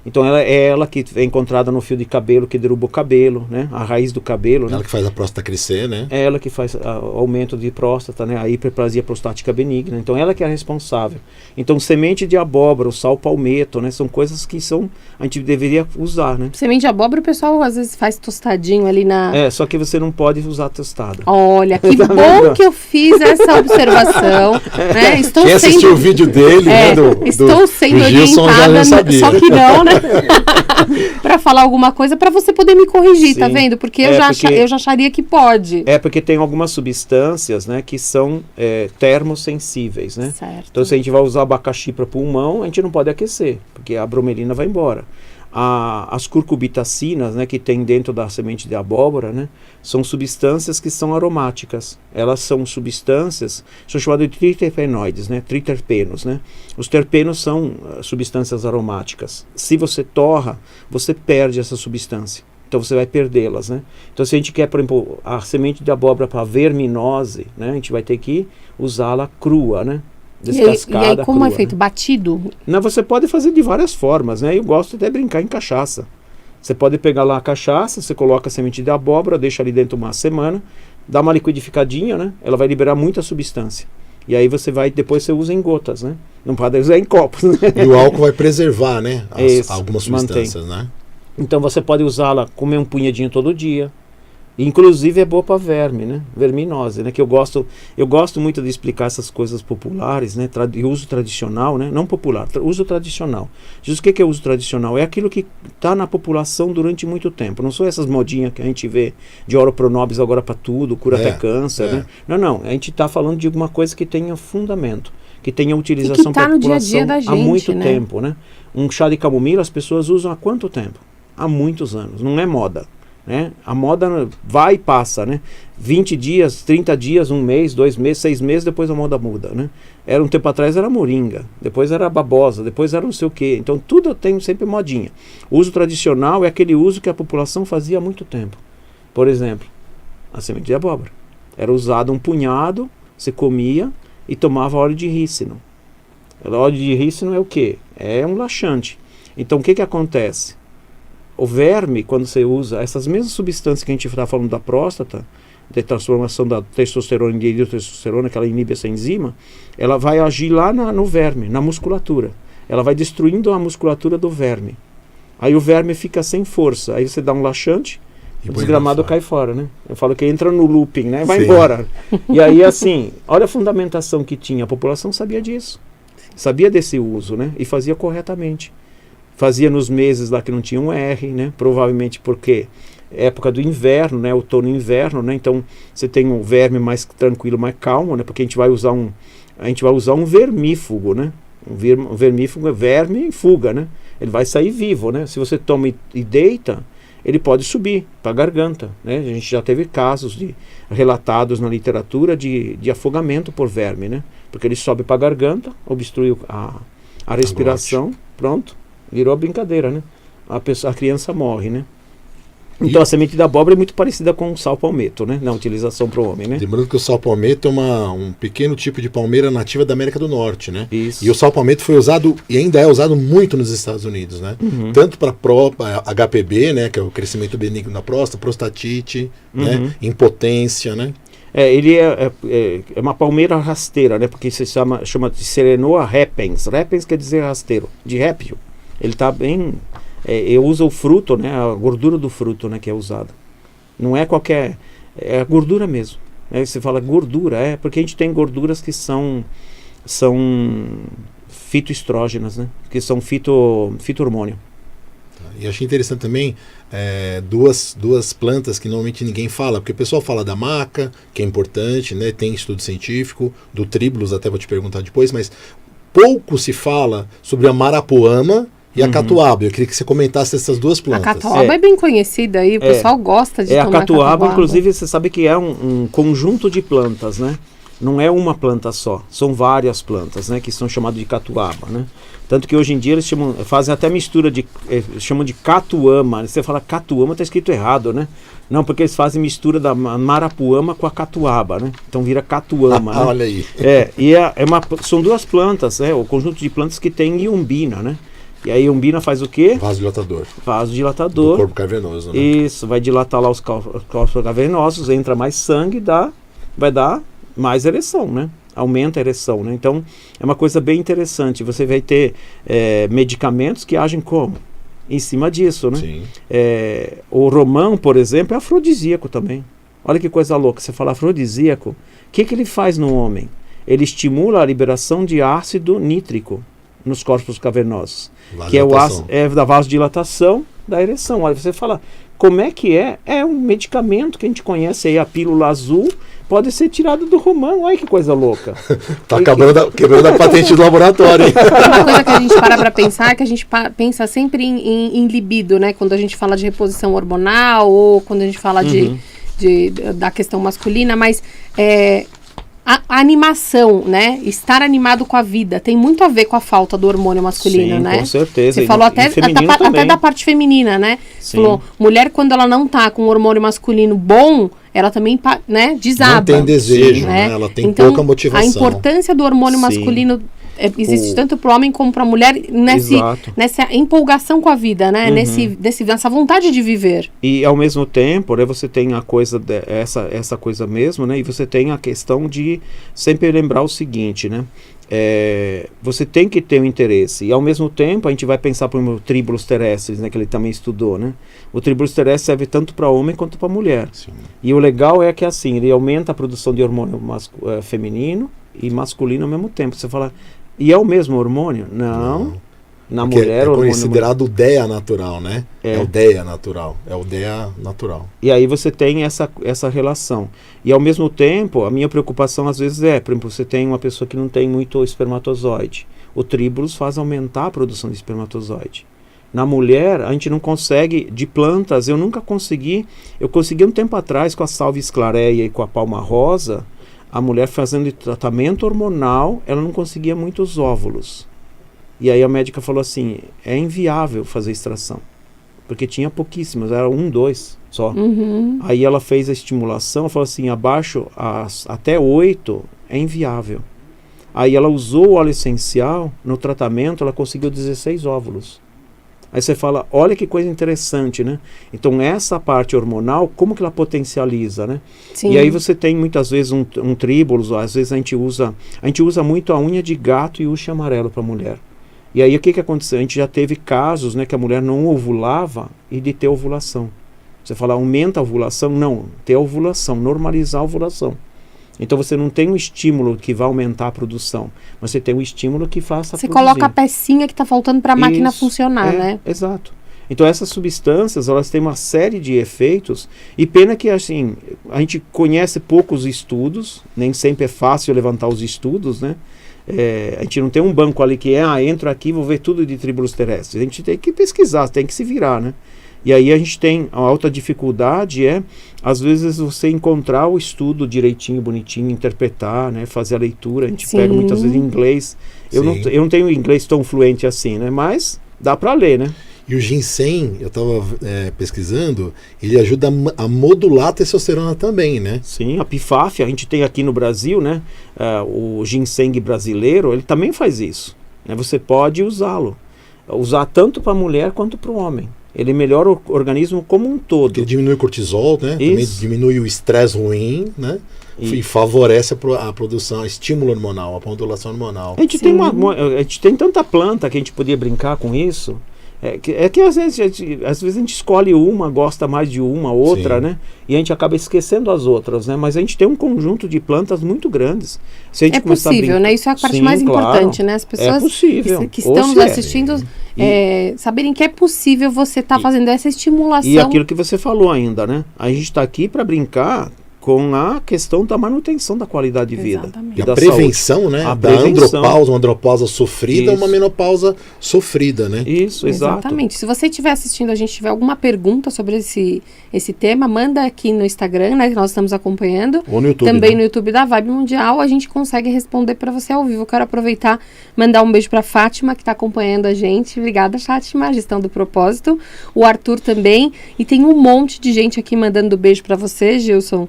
Então ela é ela que é encontrada no fio de cabelo, que derruba o cabelo, né? A raiz do cabelo.
Ela,
né?
que faz a próstata crescer, né?
É ela que faz o aumento de próstata, né? A hiperplasia prostática benigna. Então ela que é a responsável. Então semente de abóbora, o sal palmetto, né? São coisas que a gente deveria usar, né?
Semente de abóbora o pessoal às vezes faz tostadinho ali na...
Só que você não pode usar tostada.
Olha, que bom que eu fiz essa observação. Né?
Quem assistiu o vídeo dele, né?
Estou sendo orientada, só que não, né? Para ia falar alguma coisa para você poder me corrigir,
Sim.
tá vendo? Porque
É,
eu já acharia que pode.
É porque tem algumas substâncias, né, que são termosensíveis, né?
Certo.
Então, se a gente vai usar abacaxi para pulmão, a gente não pode aquecer, porque a bromelina vai embora. As curcubitacinas, né, que tem dentro da semente de abóbora, né, são substâncias que são aromáticas. Elas são substâncias, são chamadas de triterpenoides, né, triterpenos, né. Os terpenos são substâncias aromáticas. Se você torra, você perde essa substância. Então você vai perdê-las, né. Então se a gente quer, por exemplo, a semente de abóbora para verminose, né, a gente vai ter que usá-la crua, né. Descascada,
e aí como
crua,
é feito?
né?
Batido?
Não, você pode fazer de várias formas, né? Eu gosto até de brincar em cachaça. Você pode pegar lá a cachaça, você coloca a semente de abóbora, deixa ali dentro uma semana, dá uma liquidificadinha, né? Ela vai liberar muita substância. E aí depois você usa em gotas, né? Não pode usar em copos, né?
E o álcool vai preservar, né? Algumas
mantém.
substâncias, né?
Então você pode usá-la, comer um punhadinho todo dia. Inclusive é boa para verme, né? Verminose, né? Que eu gosto muito de explicar essas coisas populares, né? Uso tradicional, né? Não popular, uso tradicional. Jesus, o que é uso tradicional? É aquilo que está na população durante muito tempo. Não são essas modinhas que a gente vê de oro pronobis agora para tudo, cura até câncer, né? Não. A gente está falando de alguma coisa que tenha fundamento, que tenha utilização para a população há muito tempo, né? Um chá de camomila as pessoas usam há quanto tempo? Há muitos anos. Não é moda. Né? A moda vai e passa, né? 20 dias, 30 dias, 1 mês, 2 meses, 6 meses, depois a moda muda, né? Era um tempo atrás era moringa, depois era babosa, depois era não sei o quê. Então tudo tem sempre modinha. O uso tradicional é aquele uso que a população fazia há muito tempo. Por exemplo, a semente de abóbora. Era usado um punhado, você comia e tomava óleo de rícino. O óleo de rícino é o quê? É um laxante. Então o que acontece? O verme, quando você usa essas mesmas substâncias que a gente está falando da próstata, de transformação da testosterona em dihidrotestosterona, que ela inibe essa enzima, ela vai agir lá no verme, na musculatura. Ela vai destruindo a musculatura do verme. Aí o verme fica sem força. Aí você dá um laxante, o desgramado cai fora, né? Eu falo que entra no looping, né? Vai embora. E aí, assim, olha a fundamentação que tinha. A população sabia disso. Sabia desse uso, né? E fazia corretamente. Fazia nos meses lá que não tinha um R, né? Provavelmente porque é época do inverno, né? Outono e inverno, né? Então você tem um verme mais tranquilo, mais calmo, né? Porque a gente vai usar um vermífugo, né? Um vermífugo é verme em fuga, né? Ele vai sair vivo, né? Se você toma e deita, ele pode subir para a garganta, né? A gente já teve casos relatados na literatura de afogamento por verme, né? Porque ele sobe para a garganta, obstrui a respiração, pronto. Virou brincadeira, né? A criança morre, né? Então a semente da abóbora é muito parecida com o sal palmetto, né? Na utilização para o homem, né?
Lembrando que o sal palmetto é um pequeno tipo de palmeira nativa da América do Norte, né?
Isso.
E o sal palmetto foi usado e ainda é usado muito nos Estados Unidos, né? Uhum. Tanto para HPB, né? Que é o crescimento benigno da próstata, prostatite, né? Impotência, né?
Ele é uma palmeira rasteira, né? Porque se chama de Serenoa repens. Repens quer dizer rasteiro, de réptil. Ele está bem... eu uso o fruto, né? A gordura do fruto, né? Que é usada. Não é qualquer... É a gordura mesmo. Você fala gordura, porque a gente tem gorduras que são fitoestrógenas, né? Que são fito-hormônio.
E achei interessante também duas plantas que normalmente ninguém fala, porque o pessoal fala da maca, que é importante, né? Tem estudo científico, do tríbulos, até vou te perguntar depois, mas pouco se fala sobre a marapuama e a catuaba. Eu queria que você comentasse essas duas plantas.
A catuaba é bem conhecida aí, o pessoal gosta de tomar
a catuaba, inclusive, você sabe que é um conjunto de plantas, né? Não é uma planta só, são várias plantas, né? Que são chamadas de catuaba, né? Tanto que hoje em dia eles fazem até mistura chamam de catuama. Você fala catuama, está escrito errado, né? Não, porque eles fazem mistura da marapuama com a catuaba, né? Então vira catuama, né?
Olha aí.
São duas plantas, o conjunto de plantas que tem iombina, né? E a iombina faz o quê?
Vasodilatador.
Vasodilatador.
Do corpo cavernoso, né?
Isso, vai dilatar lá os corpos cavernosos, entra mais sangue, vai dar mais ereção, né? Aumenta a ereção, né? Então, é uma coisa bem interessante. Você vai ter medicamentos que agem como? Em cima disso, né?
Sim.
O romão, por exemplo, é afrodisíaco também. Olha que coisa louca. Você fala afrodisíaco, o que ele faz no homem? Ele estimula a liberação de ácido nítrico nos corpos cavernosos, que é o ácido da vasodilatação, da ereção. Olha, você fala, como é que é? É um medicamento que a gente conhece aí, a pílula azul, pode ser tirada do romão. Olha que coisa louca.
Tá quebrando a patente do laboratório, hein?
Uma coisa que a gente para pensar é que a gente pensa sempre em libido, né? Quando a gente fala de reposição hormonal ou quando a gente fala da questão masculina, mas a animação, né? Estar animado com a vida tem muito a ver com a falta do hormônio masculino,
sim,
né?
Com certeza.
Você falou até da parte feminina, né?
Sim.
Falou, mulher quando ela não tá com um hormônio masculino bom, ela também, né, desaba.
Não tem desejo,
sim,
né? Ela tem
então,
pouca motivação.
A importância do hormônio
sim.
masculino existe tanto para o homem como para a mulher nessa empolgação com a vida, né? Nessa vontade de viver.
E ao mesmo tempo, né, você tem a coisa essa coisa mesmo, né? E você tem a questão de sempre lembrar o seguinte, né? Você tem que ter um interesse. E ao mesmo tempo a gente vai pensar por exemplo, tríbulos terrestres, né, que ele também estudou, né? O tríbulos terrestre serve tanto para homem quanto para mulher.
Sim.
E o legal é que assim, ele aumenta a produção de hormônio feminino e masculino ao mesmo tempo. Você fala, e é o mesmo hormônio? Não. Na
porque
mulher
é
o hormônio
considerado o DEA natural, né? É o DEA natural. É o DEA natural.
E aí você tem essa relação. E ao mesmo tempo, a minha preocupação às vezes por exemplo, você tem uma pessoa que não tem muito espermatozoide. O tríbulos faz aumentar a produção de espermatozoide. Na mulher, a gente não consegue, de plantas, eu nunca consegui. Eu consegui um tempo atrás com a salvia esclareia e com a palma rosa, a mulher fazendo tratamento hormonal, ela não conseguia muitos óvulos. E aí a médica falou assim, é inviável fazer extração. Porque tinha pouquíssimas, era 1, 2 só. Aí ela fez a estimulação, falou assim, abaixo, até 8 é inviável. Aí ela usou o óleo essencial, no tratamento ela conseguiu 16 óvulos. Aí você fala, olha que coisa interessante, né? Então essa parte hormonal, como que ela potencializa, né?
Sim.
E aí você tem muitas vezes um tríbulos, às vezes a gente usa muito a unha de gato e uxa amarelo para a mulher. E aí o que aconteceu? A gente já teve casos, né, que a mulher não ovulava e de ter ovulação. Você fala, aumenta a ovulação? Não, ter ovulação, normalizar a ovulação. Então você não tem um estímulo que vai aumentar a produção, mas você tem um estímulo que faça
você
produzir.
Coloca a pecinha que está faltando para a máquina funcionar, né?
Exato. Então essas substâncias, elas têm uma série de efeitos, e pena que assim, a gente conhece poucos estudos, nem sempre é fácil levantar os estudos, né? A gente não tem um banco ali que entro aqui, vou ver tudo de tríbulos terrestres. A gente tem que pesquisar, tem que se virar, né? E aí a gente tem a alta dificuldade às vezes você encontrar o estudo direitinho, bonitinho, interpretar, né? Fazer a leitura. A gente pega muitas vezes em inglês. Eu não tenho inglês tão fluente assim, né? Mas dá para ler, né?
E o ginseng, eu estava pesquisando, ele ajuda a modular a testosterona também, né?
Sim, a pifáfia, a gente tem aqui no Brasil, né? O ginseng brasileiro, ele também faz isso, né? Você pode usá-lo. Usar tanto para a mulher quanto para o homem. Ele melhora o organismo como um todo.
Ele diminui o cortisol, né? Também diminui o estresse ruim, né? E favorece a produção, a estímulo hormonal, a modulação hormonal.
A gente tem tanta planta que a gente podia brincar com isso. Que às vezes a gente escolhe uma, gosta mais de uma, outra, né? E a gente acaba esquecendo as outras, né? Mas a gente tem um conjunto de plantas muito grandes. Se a gente
possível, né? Isso é a parte mais importante, né? As pessoas que estão nos assistindo saberem que é possível você estar fazendo essa estimulação.
E aquilo que você falou ainda, né? A gente está aqui para brincar com a questão da manutenção da qualidade de vida.
E a prevenção, né? Uma andropausa sofrida, uma menopausa sofrida, né?
Isso, exato.
Exatamente. Se você estiver assistindo, a gente tiver alguma pergunta sobre esse tema, manda aqui no Instagram, né? Que nós estamos acompanhando.
Ou no YouTube.
Também
né?
no YouTube da Vibe Mundial, a gente consegue responder para você ao vivo. Eu quero aproveitar, mandar um beijo para Fátima, que está acompanhando a gente. Obrigada, Fátima, gestão do propósito. O Arthur também. E tem um monte de gente aqui mandando beijo para você, Gilson.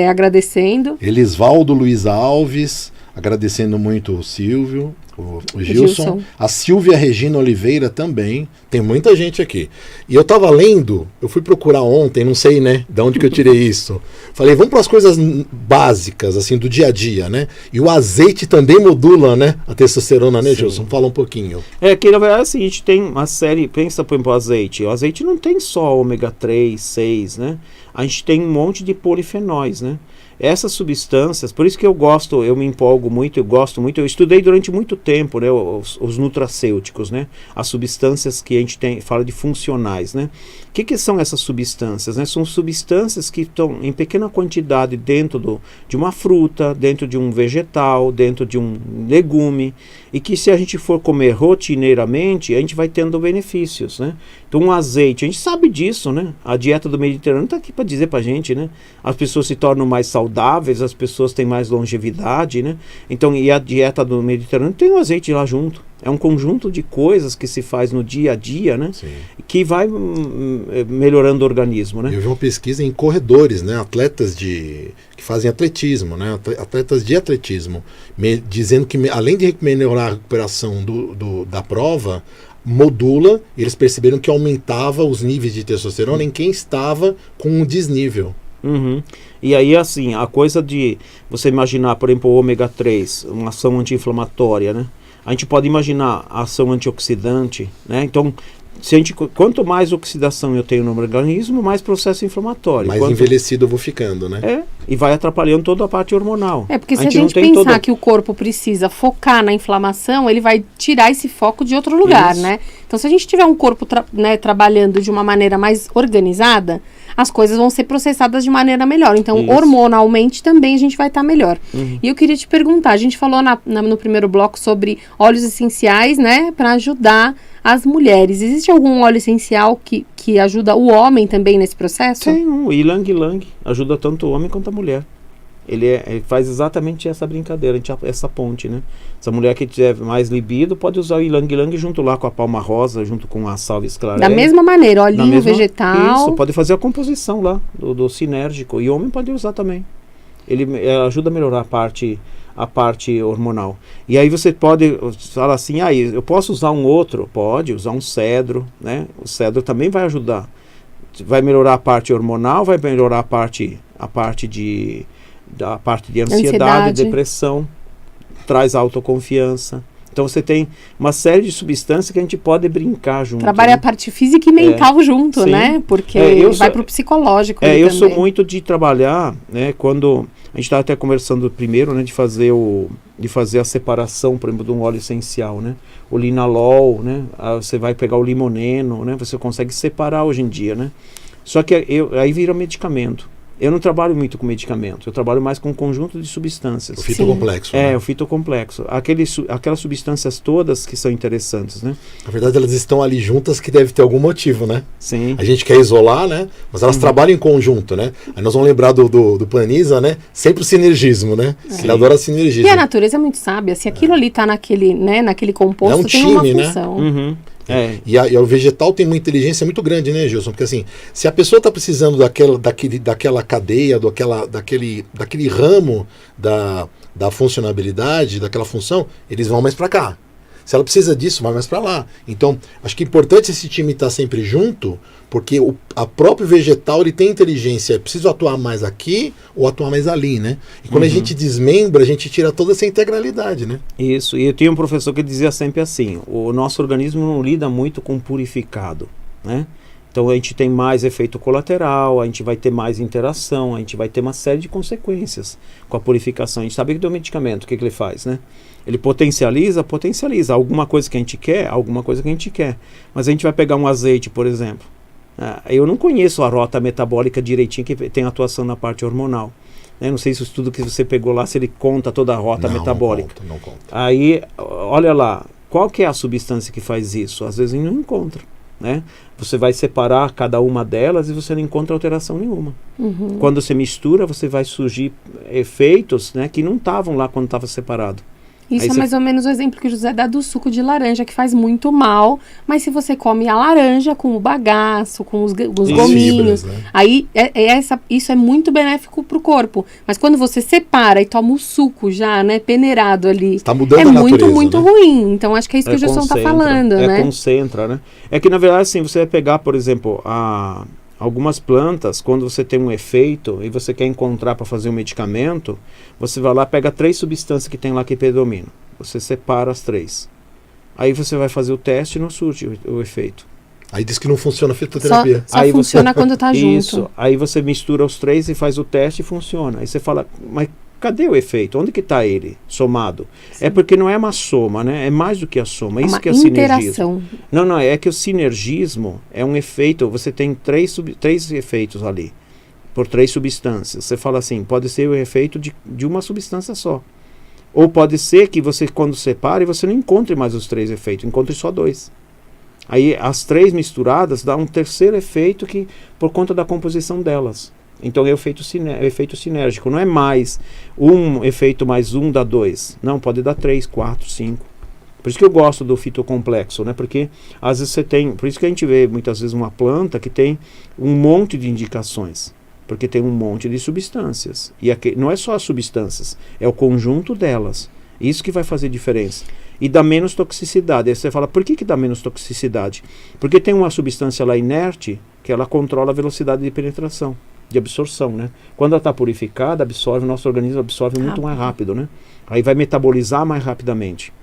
Agradecendo.
Elisvaldo Luiz Alves, agradecendo muito o Silvio, o Gilson. A Silvia Regina Oliveira também. Tem muita gente aqui. E eu tava lendo, eu fui procurar ontem, não sei, né, de onde que eu tirei isso. Falei, vamos para as coisas básicas, assim, do dia a dia, né? E o azeite também modula, né, a testosterona, né, Gilson? Fala um pouquinho.
Que na verdade assim, a gente tem uma série, pensa por exemplo, o azeite. O azeite não tem só ômega 3, 6, né? A gente tem um monte de polifenóis, né? Essas substâncias, por isso que eu me empolgo muito, eu gosto muito, eu estudei durante muito tempo, né, os nutracêuticos, né, as substâncias que a gente fala de funcionais, né. O que são essas substâncias, né? São substâncias que estão em pequena quantidade dentro de uma fruta, dentro de um vegetal, dentro de um legume, e que se a gente for comer rotineiramente, a gente vai tendo benefícios, né? Então um azeite, a gente sabe disso, né? A dieta do Mediterrâneo está aqui para dizer para a gente, né? As pessoas se tornam mais saudáveis, as pessoas têm mais longevidade, né? Então, e a dieta do Mediterrâneo tem o azeite lá junto. É um conjunto de coisas que se faz no dia a dia, né? Sim. Que vai melhorando o organismo, né?
Eu vi uma pesquisa em corredores, né? Atletas que fazem atletismo, né? Atletas de atletismo, dizendo que além de melhorar a recuperação da prova, modula, eles perceberam que aumentava os níveis de testosterona em quem estava com um desnível.
Uhum. E aí, assim, a coisa de você imaginar, por exemplo, o ômega 3, uma ação anti-inflamatória, né? A gente pode imaginar a ação antioxidante, né? Então, quanto mais oxidação eu tenho no organismo, mais processo inflamatório.
Mais envelhecido eu vou ficando, né?
E vai atrapalhando toda a parte hormonal.
Porque se a gente pensar que o corpo precisa focar na inflamação, ele vai tirar esse foco de outro lugar, né? Então, se a gente tiver um corpo trabalhando de uma maneira mais organizada, as coisas vão ser processadas de maneira melhor. Então, hormonalmente também a gente vai estar melhor. Uhum. E eu queria te perguntar, a gente falou no primeiro bloco sobre óleos essenciais, né, para ajudar as mulheres. Existe algum óleo essencial que ajuda o homem também nesse processo?
Tem o Ylang Ylang, ajuda tanto o homem quanto a mulher. Ele faz exatamente essa brincadeira, essa ponte, né? Se a mulher que tiver mais libido pode usar o Ylang Ylang junto lá com a palma rosa, junto com a salvia esclarete.
Da mesma maneira, olhinho vegetal.
Isso, pode fazer a composição lá do sinérgico. E o homem pode usar também. Ele ajuda a melhorar a parte hormonal. E aí você pode falar assim, eu posso usar um outro? Pode, usar um cedro, né? O cedro também vai ajudar. Vai melhorar a parte hormonal, vai melhorar a parte de ansiedade, depressão, traz autoconfiança. Então você tem uma série de substâncias que a gente pode brincar junto.
Trabalha a parte física e mental junto, né? Porque vai para o psicológico.
Eu sou muito de trabalhar, né? Quando a gente estava até conversando primeiro, né? De fazer a separação, por exemplo, de um óleo essencial, né? O linalol, né? Você vai pegar o limoneno, né? Você consegue separar hoje em dia, né? Só que aí vira medicamento. Eu não trabalho muito com medicamento, eu trabalho mais com um conjunto de substâncias.
O fitocomplexo. Né?
O fitocomplexo. Aquelas substâncias todas que são interessantes, né?
Na verdade, elas estão ali juntas que deve ter algum motivo, né?
Sim.
A gente quer isolar, né? Mas elas trabalham em conjunto, né? Aí nós vamos lembrar do Paniza, né? Sempre o sinergismo, né? Ele adora sinergismo.
E a natureza é muito sábia. Se aquilo ali está naquele composto, tem uma função.
Né? Uhum.
E o vegetal tem uma inteligência muito grande, né, Gilson? Porque assim, se a pessoa está precisando daquela cadeia, daquele ramo da funcionabilidade, daquela função, eles vão mais para cá. Se ela precisa disso, vai mais para lá. Então, acho que é importante esse time estar sempre junto, porque a próprio vegetal ele tem inteligência. É preciso atuar mais aqui ou atuar mais ali, né? E quando a gente desmembra, a gente tira toda essa integralidade, né?
Isso. E eu tinha um professor que dizia sempre assim, o nosso organismo não lida muito com purificado, né? Então a gente tem mais efeito colateral, a gente vai ter mais interação, a gente vai ter uma série de consequências com a purificação. A gente sabe que do medicamento, o que ele faz, né? Ele potencializa alguma coisa que a gente quer, mas a gente vai pegar um azeite, por exemplo. Eu não conheço a rota metabólica direitinho que tem atuação na parte hormonal. Não sei se o estudo que você pegou lá, se ele conta toda a rota metabólica.
Não conta.
Aí, olha lá, qual que é a substância que faz isso? Às vezes a gente não encontra. Né? Você vai separar cada uma delas e você não encontra alteração nenhuma. Uhum. Quando você mistura, você vai surgir efeitos, né, que não estavam lá quando estava separado.
Isso é mais ou menos o exemplo que o José dá do suco de laranja, que faz muito mal, mas se você come a laranja com o bagaço, com os gominhos, né? Aí isso é muito benéfico para o corpo. Mas quando você separa e toma o suco já, né, peneirado ali,
tá mudando a natureza,
muito ruim. Então acho que é isso que o Gilson está falando, né?
Concentra, né? É que na verdade assim, você vai pegar, por exemplo, algumas plantas, quando você tem um efeito e você quer encontrar para fazer um medicamento, você vai lá, pega 3 substâncias que tem lá que predominam. Você separa as 3. Aí você vai fazer o teste e não surge o efeito.
Aí diz que não funciona a fitoterapia.
Só funciona quando tá junto.
Isso, aí você mistura os 3 e faz o teste e funciona. Aí você fala, mas cadê o efeito? Onde que está ele somado? Sim. É porque não é uma soma, né? É mais do que a soma. É isso que é sinergismo. Não, é que o sinergismo é um efeito. Você tem 3 efeitos ali, por 3 substâncias. Você fala assim, pode ser o efeito de uma substância só. Ou pode ser que você, quando separe, você não encontre mais os 3 efeitos, encontre só 2. Aí as 3 misturadas dá um terceiro efeito que, por conta da composição delas. Então é o efeito sinérgico. Não é mais um efeito mais um dá 2. Não, pode dar 3, 4, 5. Por isso que eu gosto do fitocomplexo, né? Porque às vezes você tem... Por isso que a gente vê muitas vezes uma planta que tem um monte de indicações. Porque tem um monte de substâncias. E aqui, não é só as substâncias, é o conjunto delas. Isso que vai fazer diferença. E dá menos toxicidade. Aí você fala, por que dá menos toxicidade? Porque tem uma substância lá inerte que ela controla a velocidade de penetração, de absorção, né? Quando ela está purificada, absorve, o nosso organismo absorve muito mais rápido, né? Aí vai metabolizar mais rapidamente.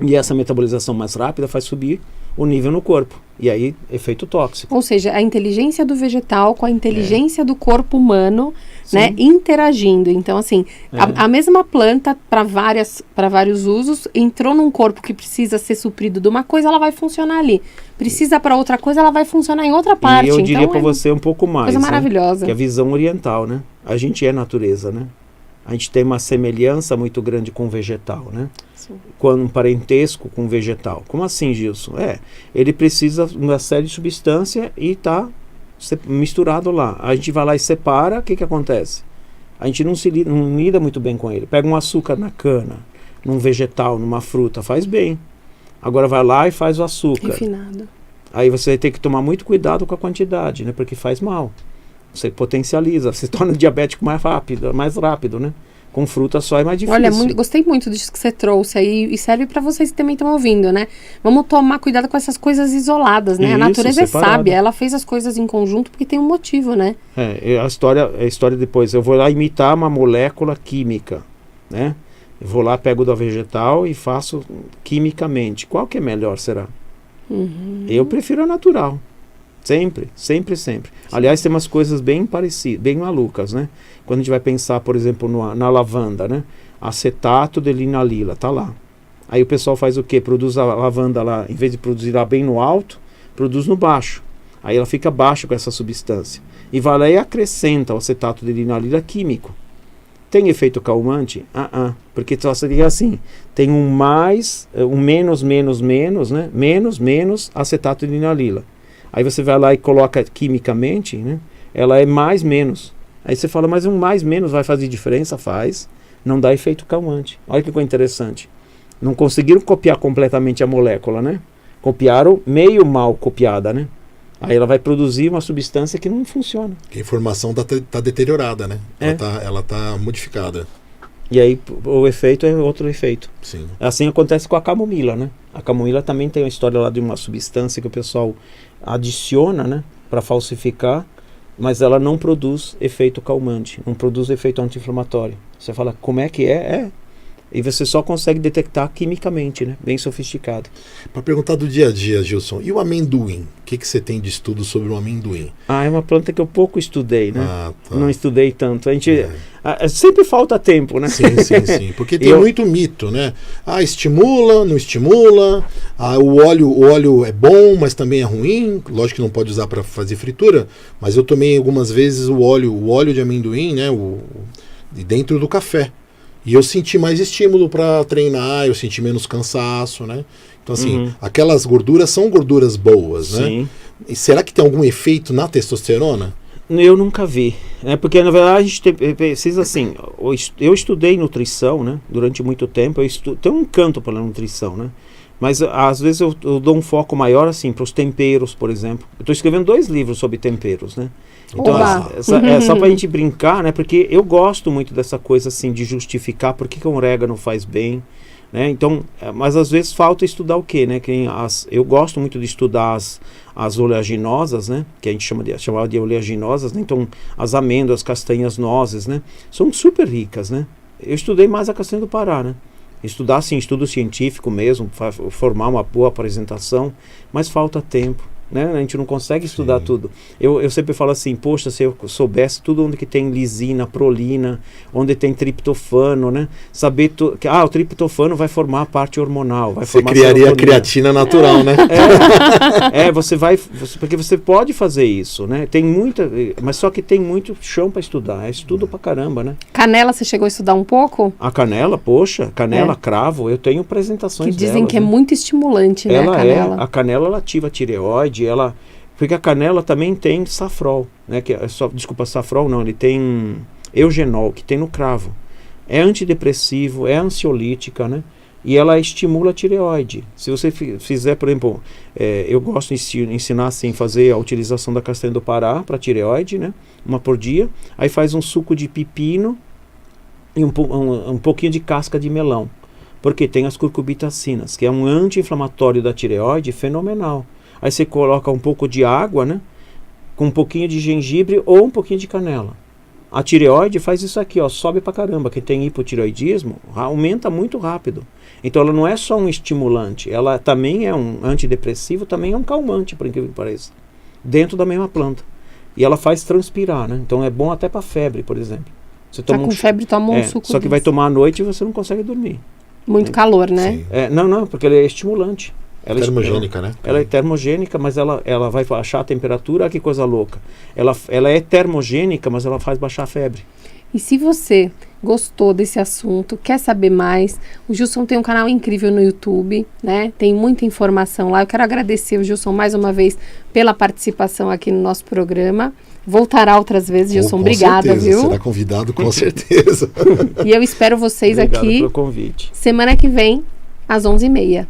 E essa metabolização mais rápida faz subir o nível no corpo. E aí, efeito tóxico.
Ou seja, a inteligência do vegetal com a inteligência do corpo humano, né, interagindo. Então, assim, a mesma planta, para vários usos, entrou num corpo que precisa ser suprido de uma coisa, ela vai funcionar ali. Precisa para outra coisa, ela vai funcionar em outra parte.
E eu diria para você um pouco mais.
Coisa maravilhosa.
Que é a visão oriental, né? A gente é natureza, né? A gente tem uma semelhança muito grande com o vegetal, né? Quando um parentesco com o vegetal. Como assim, Gilson? Ele precisa de uma série de substância e está misturado lá. A gente vai lá e separa, o que acontece? A gente não lida muito bem com ele. Pega um açúcar na cana, num vegetal, numa fruta, faz bem. Agora vai lá e faz o açúcar.
Refinado.
Aí você vai ter que tomar muito cuidado com a quantidade, né? Porque faz mal. Você potencializa, você torna o diabético mais rápido, né? Com fruta só é mais difícil.
Olha, gostei muito disso que você trouxe aí, e serve para vocês que também estão ouvindo, né? Vamos tomar cuidado com essas coisas isoladas, né?
Isso,
a natureza
separado.
é sábia, ela fez as coisas em conjunto porque tem um motivo, né?
A história depois, eu vou lá imitar uma molécula química, né? Eu vou lá, pego da vegetal e faço quimicamente. Qual que é melhor, será? Eu prefiro a natural. Sempre. Sim. Aliás, tem umas coisas bem parecidas, bem malucas, né? Quando a gente vai pensar, por exemplo, na lavanda, né? Acetato de linalila, tá lá. Aí o pessoal faz o quê? Produz a lavanda lá, em vez de produzir lá bem no alto, produz no baixo. Aí ela fica baixa com essa substância. E vai lá e acrescenta o acetato de linalila químico. Tem efeito calmante? Porque só seria assim, tem um menos, né? Menos acetato de linalila. Aí você vai lá e coloca quimicamente, né? Ela é mais, menos. Aí você fala, mas um mais, menos vai fazer diferença? Faz. Não dá efeito calmante. Olha que coisa interessante. Não conseguiram copiar completamente a molécula, né? Copiaram meio mal copiada, né? Aí ela vai produzir uma substância que não funciona.
A informação tá deteriorada, né? Ela tá modificada.
E aí o efeito é outro efeito.
Sim.
Assim acontece com a camomila, né? A camomila também tem uma história lá de uma substância que o pessoal adiciona, né? Para falsificar, mas ela não produz efeito calmante, não produz efeito anti-inflamatório. Você fala, como é que é? E você só consegue detectar quimicamente, né? Bem sofisticado.
Para perguntar do dia a dia, Gilson, e o amendoim? O que você tem de estudo sobre o amendoim?
É uma planta que eu pouco estudei, né?
Tá.
Não estudei tanto. A gente sempre falta tempo, né?
Sim. Porque tem muito mito, né? Estimula, não estimula. O óleo é bom, mas também é ruim. Lógico que não pode usar para fazer fritura, mas eu tomei algumas vezes o óleo de amendoim, né? Dentro do café. E eu senti mais estímulo para treinar, eu senti menos cansaço, né? Então, assim, aquelas gorduras são gorduras boas, né?
Sim.
E será que tem algum efeito na testosterona?
Eu nunca vi. Porque, na verdade, a gente precisa, assim... Eu estudei nutrição, né? Durante muito tempo. Tenho um encanto pela nutrição, né? Mas, às vezes, eu dou um foco maior, assim, para os temperos, por exemplo. Eu estou escrevendo 2 livros sobre temperos, né? Então, só pra gente brincar, né? Porque eu gosto muito dessa coisa, assim, de justificar por que um orégano faz bem, né? Então, mas às vezes falta estudar o quê, né? Eu gosto muito de estudar as oleaginosas, né? Que a gente chamava de oleaginosas, né? Então, as amêndoas, castanhas, nozes, né? São super ricas, né? Eu estudei mais a castanha do Pará, né? Estudar, assim, estudo científico mesmo, formar uma boa apresentação, mas falta tempo. né? A gente não consegue estudar
Sim.
tudo. Eu sempre falo assim, poxa, se eu soubesse tudo onde que tem lisina, prolina, onde tem triptofano, né? Saber que o triptofano vai formar a parte hormonal, vai
Você
formar
criaria
serotonina.
creatina natural, né?
Porque você pode fazer isso, né? Tem muita, mas só que tem muito chão para estudar, é estudo pra caramba, né?
Canela, você chegou a estudar um pouco?
A canela, poxa, canela, cravo, eu tenho apresentações
Que dizem
delas,
que é
né?
muito estimulante, né, a
Ela
canela?
a canela ela ativa a tireoide, porque a canela também tem safrol, né? Safrol não, ele tem eugenol, que tem no cravo. É antidepressivo, é ansiolítica, né? E ela estimula a tireoide. Se você fizer, por exemplo, eu gosto de ensinar assim, fazer a utilização da castanha do Pará para tireoide, né? Uma por dia. Aí faz um suco de pepino e um pouquinho de casca de melão. Porque tem as curcubitacinas, que é um anti-inflamatório da tireoide fenomenal. Aí você coloca um pouco de água, né? Com um pouquinho de gengibre ou um pouquinho de canela. A tireoide faz isso aqui, ó, sobe pra caramba. Quem tem hipotireoidismo aumenta muito rápido. Então ela não é só um estimulante, ela também é um antidepressivo, também é um calmante, por incrível que pareça. Dentro da mesma planta. E ela faz transpirar, né? Então é bom até pra febre, por exemplo. Você
Tá
toma
com febre, toma um suco
só que vai
desse.
tomar à noite e você não consegue dormir.
Muito calor, né?
Sim.
Não, porque ela é estimulante. Ela
Termogênica, né?
Ela é termogênica, mas ela vai baixar a temperatura. Olha que coisa louca. Ela é termogênica, mas ela faz baixar a febre.
E se você gostou desse assunto, quer saber mais, o Gilson tem um canal incrível no YouTube, né? Tem muita informação lá. Eu quero agradecer o Gilson mais uma vez pela participação aqui no nosso programa. Voltará outras vezes, Gilson.
Com
Obrigada,
certeza,
viu?
será convidado com certeza.
E eu espero vocês
Obrigado
aqui
pelo convite.
semana que vem, às 11h30.